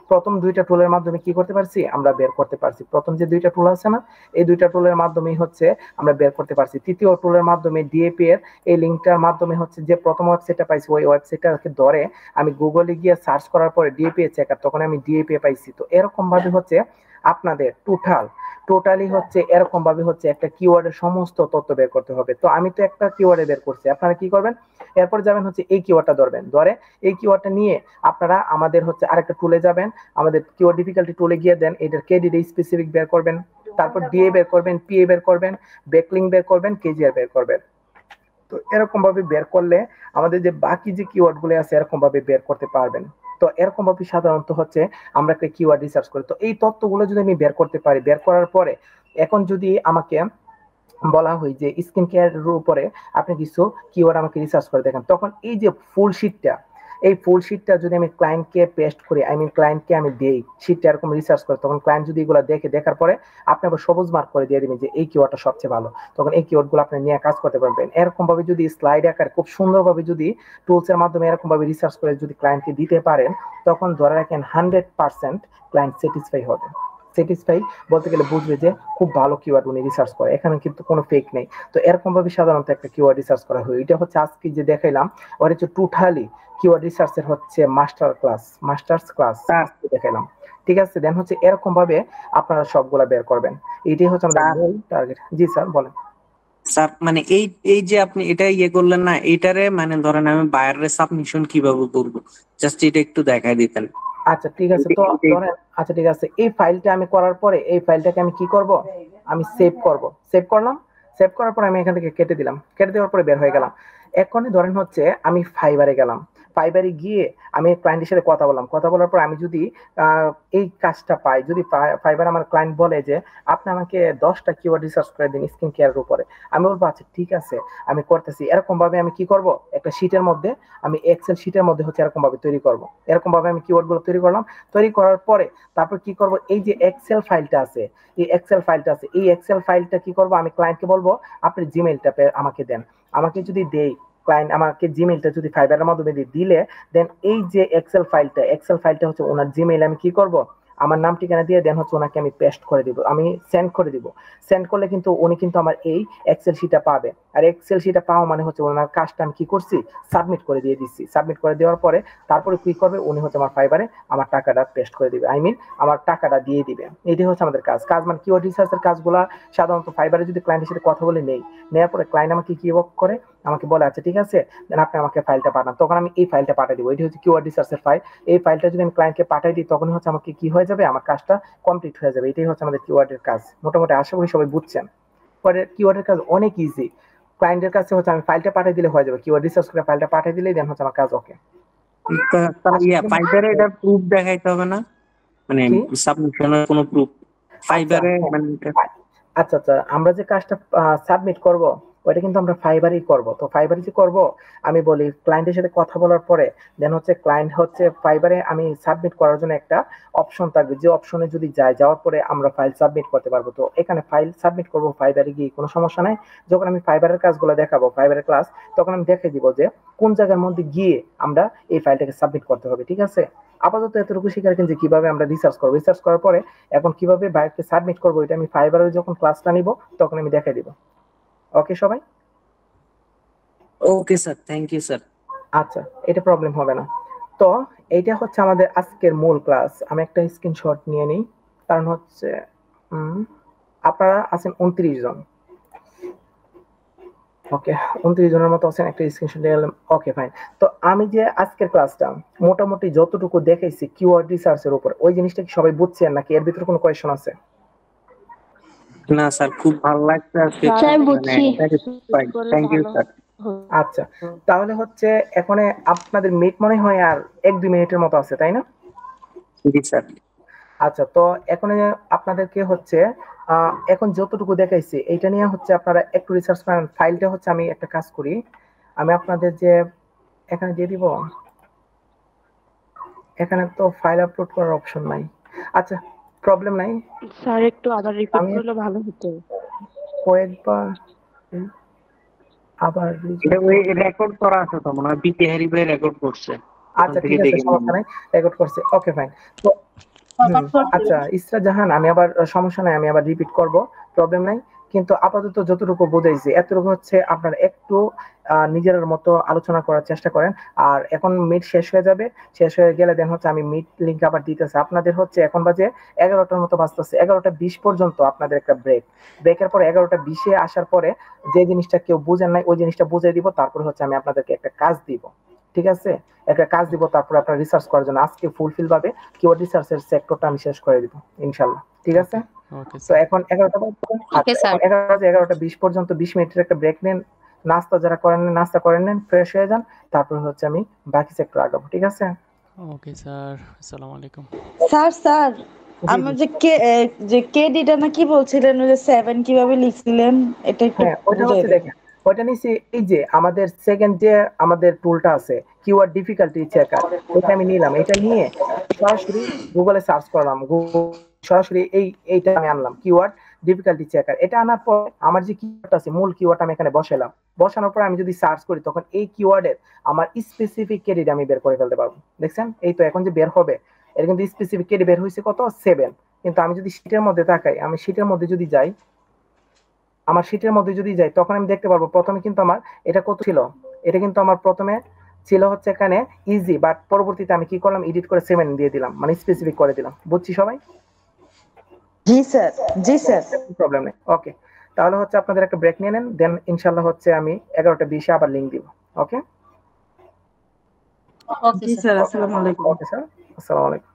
Speaker 2: প্রথম দুইটা টুলের মাধ্যমে কি করতে পারছি, আমরা বের করতে পারছি। প্রথম যে দুইটা টুল আছে না, এই দুইটা টুলের মাধ্যমেই হচ্ছে আমরা বের করতে পারছি। তৃতীয় টুলের মাধ্যমে ডিএপি এর এই লিঙ্কটার মাধ্যমে হচ্ছে যে প্রথম ওয়েবসাইটটা পাইছি, ওই ওয়েবসাইটটাকে ধরে আমি গুগলে গিয়ে সার্চ করার পরে ডিএপি চেকার, তখন আমি ডিএপি পাইছি। তো এরকম ভাবে হচ্ছে আপনাদের টোটালি হচ্ছে এরকম ভাবে হচ্ছে একটা কিওয়ার্ডের সমস্ত তথ্য বের করতে হবে। তো আমি তো একটা কিওয়ার্ডে বের করছি, আপনারা কি করবেন, এরপর যাবেন হচ্ছে এই কিওয়ার্ডটা ধরবেন, ধরে এই কিওয়ার্ডটা নিয়ে আপনারা আমাদের হচ্ছে আরেকটা টুলে যাবেন, আমাদের কিওয়ার্ড ডিফিকাল্টি টুলে গিয়ে দেন এটার কেডিডি স্পেসিফিক বের করবেন, তারপর ডিএ বের করবেন, পিএ বের করবেন, ব্যাকলিঙ্ক বের করবেন, কেজিআর বের করবেন। তো এরকম ভাবে বের করলে আমাদের যে বাকি যে কিওয়ার্ড গুলো আছে এরকম ভাবে বের করতে পারবেন। তো এরকম ভাবে সাধারণত হচ্ছে আমরা একটা কিওয়ার্ড রিসার্চ করি। তো এই তথ্যগুলো যদি আমি বের করতে পারি, বের করার পরে এখন যদি আমাকে বলা হয় যে স্কিন কেয়ারের উপরে আপনি কিছু কিওয়ার্ড আমাকে রিসার্চ করে দেখেন, তখন এই যে ফুল শিটটা যদি আমি ক্লায়েন্টকে পেস্ট করি, ক্লায়েন্টকে আমি দেই শিটটা এরকম রিসার্চ করে, তখন ক্লায়েন্ট যদি এগুলো দেখার পরে আপনি আবার সবুজ মার্ক করে দিয়ে দিবেন যে এই কিওয়ার্ডটা সবচেয়ে ভালো, তখন এই কিওয়ার্ডগুলো আপনি নিয়ে কাজ করতে পারবেন। এরকম ভাবে যদি স্লাইড আকারে খুব সুন্দরভাবে যদি টুলস এর মাধ্যমে এরকম ভাবে রিসার্চ করে যদি ক্লায়েন্টকে দিতে পারেন, তখন ধরে রাখেন 100% ক্লায়েন্ট স্যাটিসফাই বলতে গেলে বুঝবে যে খুব ভালো কিওয়ার্ড উনি রিসার্চ করে, এখানে কিন্তু কোনো ফেক নেই। তো এরকম ভাবে সাধারণত একটা কিওয়ার্ড রিসার্চ করা হয়। এটা হচ্ছে আজকে যে দেখাইলাম ওর হচ্ছে টোটালি কিওয়ার্ড রিসার্চের হচ্ছে মাস্টার্স ক্লাস দেখাইলাম, ঠিক আছে। দেন হচ্ছে এরকম ভাবে আপনারা সবগুলা বের করবেন, এটাই হচ্ছে আমাদের মূল টার্গেট। জি স্যার বলেন।
Speaker 5: স্যার মানে এই যে আপনি এটা করলেন না, এইটারে মানে ধরেন আমি বায়ারের সাবমিশন কিভাবে করব, জাস্ট এটা একটু দেখাই দিতেন।
Speaker 2: আচ্ছা ঠিক আছে, তো ধরেন আচ্ছা ঠিক আছে, এই ফাইলটা আমি করার পরে এই ফাইলটাকে আমি কি করব, আমি সেভ করলাম, সেভ করার পরে আমি এখান থেকে কেটে দেওয়ার পরে বের হয়ে গেলাম। এখনই ধরেন হচ্ছে আমি ফাইবারে গিয়ে আমি ক্লায়েন্টের সাথে কথা বলার পর আমি যদি এই কাজটা পাই, যদি ফাইবার আমার ক্লায়েন্ট বলে যে আপনি আমাকে 10টা কিওয়ার্ড রিসার্চ করে দিন স্কিন কেয়ারের উপরে, আমি বলবো আচ্ছা ঠিক আছে আমি করতেছি। এরকম ভাবে আমি কি করব, একটা শিটের মধ্যে আমি এক্সেল শিটের মধ্যে হচ্ছে এরকম ভাবে তৈরি করব, এরকম ভাবে আমি কিওয়ার্ড গুলো তৈরি করলাম। তৈরি করার পরে তারপর কি করব, এই যে এক্সেল ফাইলটা আছে এই এক্সেল ফাইলটা কি করব, আমি ক্লায়েন্টকে বলবো আপনি জিমেইলটা আমাকে দেন। আমাকে যদি দেই, ক্লায়েন্ট আমাকে জিমেইলটা যদি ফাইবারের মাধ্যমে দিলে, দেন এই যে এক্সেল ফাইলটা হচ্ছে ওনার জিমেইল, আমি কি করব, আমার নাম ঠিকানা দিয়ে দেন হচ্ছে ওনাকে আমি পেস্ট করে দিব, আমি সেন্ড করে দিব। সেন্ড করলে কিন্তু উনি কিন্তু আমার এই এক্সেল শিটটা পাবে, আর এক্সেল শিটটা পাওয়া মানে হচ্ছে ওনার কাজটা আমি কি করছি, সাবমিট করে দিয়ে দিচ্ছি। সাবমিট করে দেওয়ার পরে তারপরে কি করবে, উনি হচ্ছে আমার ফাইবারে আমার টাকাটা পেস্ট করে দিবে, আমার টাকাটা দিয়ে দিবে। এটাই হচ্ছে আমাদের কাজ মানে কিওয়ার্ড রিসার্চের কাজগুলা সাধারণত ফাইবারে যদি ক্লায়েন্টের সাথে কথা বলে নেওয়ার পরে ক্লায়েন্ট আমাকে কি করে, আমাকে বলে আচ্ছা ঠিক আছে দেন আপনি আমাকে ফাইলটা পাঠান, তখন আমি এই ফাইলটা পাঠিয়ে দিব। এটি হচ্ছে কিওয়ার্ড রিসার্চের ফাইল। এই ফাইলটা যদি আমি ক্লায়েন্টকে পাঠিয়ে দিই, তখন হচ্ছে আমাকে কি হয়ে যাবে, আমার কাজটা কমপ্লিট হয়ে যাবে। এটাই হচ্ছে আমাদের কিওয়ার্ডের কাজ। মোটামুটি আশা করি সবাই বুঝছেন। পরে কিওয়ার্ডের কাজ অনেক ইজি, ক্লায়েন্টের কাছে হচ্ছে আমি ফাইলটা পাঠিয়ে দিলে হয়ে যাবে, কিওয়ার্ড রিসার্চ করে ফাইলটা পাঠিয়ে দিলেই দেন হচ্ছে আমার কাজ ওকে।
Speaker 5: ফাইবারে এটা প্রুফ দেখাইতে হবে না, মানে সাবমিশনের কোনো প্রুফ ফাইবারে মানে
Speaker 2: আচ্ছা আমরা যে কাজটা সাবমিট করব ওইটা কিন্তু আমরা ফাইবারেই করব। তো ফাইবারে যে করব, আমি বলি ক্লায়েন্টের সাথে কথা বলার পরে দেন হচ্ছে ক্লায়েন্ট হচ্ছে ফাইবারে আমি সাবমিট করার জন্য একটা অপশন থাকবে, যে অপশনে যদি যাওয়ার পরে আমরা ফাইল সাবমিট করতে পারবো। তো এখানে ফাইল সাবমিট করব ফাইবারে গিয়ে, কোনো সমস্যা নাই। যখন আমি ফাইবারের কাজগুলো দেখাবো, ফাইবারের ক্লাস, তখন আমি দেখিয়ে দিব যে কোন জায়গার মধ্যে গিয়ে আমরা এই ফাইলটাকে সাবমিট করতে হবে, ঠিক আছে। আপাতত এতটুকু শিখে রাখেন যে কিভাবে আমরা রিসার্চ করার পরে এখন কিভাবে বাইরকে সাবমিট করবো, এটা আমি ফাইবারের যখন ক্লাসটা নিব তখন আমি দেখাই দিব। ওকে সবাই?
Speaker 5: Okay sir, thank you sir.
Speaker 2: আচ্ছা, এটা প্রবলেম হবে না। তো এইটা হচ্ছে আমাদের আজকের মূল ক্লাস। আমি একটা স্ক্রিনশট নিয়ে নিই, কারণ হচ্ছে আপনারা আছেন 29 জন। ওকে, 29 জনের মতো আছেন, একটা স্ক্রিনশট নিয়ে গেলাম। Okay fine. তো আমি যে আজকের ক্লাসটা মোটামুটি যতটুকু দেখাইছি কিওয়ার্ড রিসার্চের উপর, ওই জিনিসটা কি সবাই বুঝছেন নাকি এর ভিতরে কোনো কোয়েশ্চন আছে?
Speaker 5: না স্যার, খুব ভালো লাগছে আজকে।
Speaker 7: স্যার বুঝছি।
Speaker 5: Thank you sir.
Speaker 2: আচ্ছা, তাহলে হচ্ছে এখন আপনাদের মিট মনে হয় আর 1-2 মিনিটের মতো আছে, তাই না?
Speaker 5: জি স্যার।
Speaker 2: আচ্ছা, তো এখন আপনাদেরকে হচ্ছে এখন যতটুকু দেখাইছি এইটা নিয়ে হচ্ছে আপনারা একটু রিসার্চ করেন। ফাইলটা হচ্ছে আমি একটা কাজ করি, আমি আপনাদের যে এখানে দিয়ে দিব, এখানে তো ফাইল আপলোড করার অপশন নাই। আচ্ছা প্রবলেম নাই
Speaker 7: স্যার, একটু আবার রিপিট করলে ভালো হতো।
Speaker 2: কয়েকবার আবার
Speaker 5: এটা ওই রেকর্ড করা আছে তো, মনে হয় বিটিআরি ভাই রেকর্ড করছে।
Speaker 2: আচ্ছা ঠিক আছে, সমস্যা নাই, রেকর্ড করছে, ওকে ফাইন। তো আচ্ছা ইসরা জাহান, আমি আবার সমস্যা নাই, আমি আবার রিপিট করব, প্রবলেম নাই, কিন্তু আপাতত যতটুকু বোঝাইছি এতটুকু হচ্ছে আপনারা একটু নিজের মতো আলোচনা করার চেষ্টা করেন। আর এখন মিট শেষ হয়ে যাবে, শেষ হয়ে গেলে দেন হচ্ছে আমি মিট লিংক আবার দিতেছি আপনাদের। হচ্ছে এখন বাজে 11টার মতো বাজতেছে, 11টা 20 পর্যন্ত আপনাদের একটা ব্রেকের পরে 11টা 20-এ আসার পরে যে জিনিসটা কেউ বুঝেন নাই ওই জিনিসটা বুঝিয়ে দিব, তারপরে হচ্ছে আমি আপনাদেরকে একটা কাজ দিব, ঠিক আছে? একটা কাজ দিব, তারপর আপনারা রিসার্চ করার জন্য আজকে ফুলফিল ভাবে কিওয়ার্ড রিসার্চের সেক্টরটা আমি শেষ করে দিব ইনশাআল্লাহ, ঠিক আছে? তো এখন 11টা 20 পর্যন্ত 20 মিনিটের একটা ব্রেক নেন, নাস্তা যারা করেন নাস্তা করেন নেন, ফ্রেশ হয়ে যান, তারপর হচ্ছে আমি বাকি সেক্টর আগাবো, ঠিক আছে?
Speaker 8: ওকে স্যার, আসসালামু আলাইকুম।
Speaker 1: স্যার আমার যে কেডিটা না কি বলছিলেন, ওই যে 7 কিভাবে লিখছিলেন এটা একটু
Speaker 2: হ্যাঁ, ওটা হচ্ছে দেখেন, ওটা নিচে এই যে আমাদের সেকেন্ড যে আমাদের টুলটা আছে কিওয়ার্ড ডিফিকাল্টি চেকার, এটা আমি নিলাম, এটা নিয়ে সরাসরি গুগলে সার্চ করলাম, সরাসরি এইটা আমি আনলাম কিওয়ার্ড ডিফিকাল্টি চেকার। এটা আনার পর আমার যে কিওয়ার্ড আছে মূল কিওয়ার্ড আমি এখানে বসালাম, বসানোর পর আমি যদি সার্চ করি তখন এই কিওয়ার্ডের আমার স্পেসিফিক কেডি আমি বের করে ফেলতে পারবো। দেখছেন এই তো এখন যে বের হবে এর কিন্তু স্পেসিফিক কেডি বের হয়েছে কত, 7। কিন্তু আমি যদি শীটের মধ্যে তাকাই, আমি শীটের মধ্যে যদি যাই, তখন আমি দেখতে পারবো প্রথমে কিন্তু আমার এটা কত ছিল, এটা কিন্তু আমার প্রথমে ছিল হচ্ছে এখানে ইজি, বাট পরবর্তীতে আমি কি করলাম, এডিট করে 7 দিয়ে দিলাম, মানে স্পেসিফিক করে দিলাম। বুঝছি সবাই?
Speaker 1: জি স্যার
Speaker 2: প্রবলেম নেই, ওকে। তাহলে হচ্ছে আপনাদের একটা ব্রেক নিয়ে নেন, দেন ইনশাআল্লাহ হচ্ছে আমি 11টা 20-এ আবার লিংক দিব, ওকে?
Speaker 1: জি স্যার, আসসালামু আলাইকুম।
Speaker 2: ওকে স্যার, আসসালামু আলাইকুম।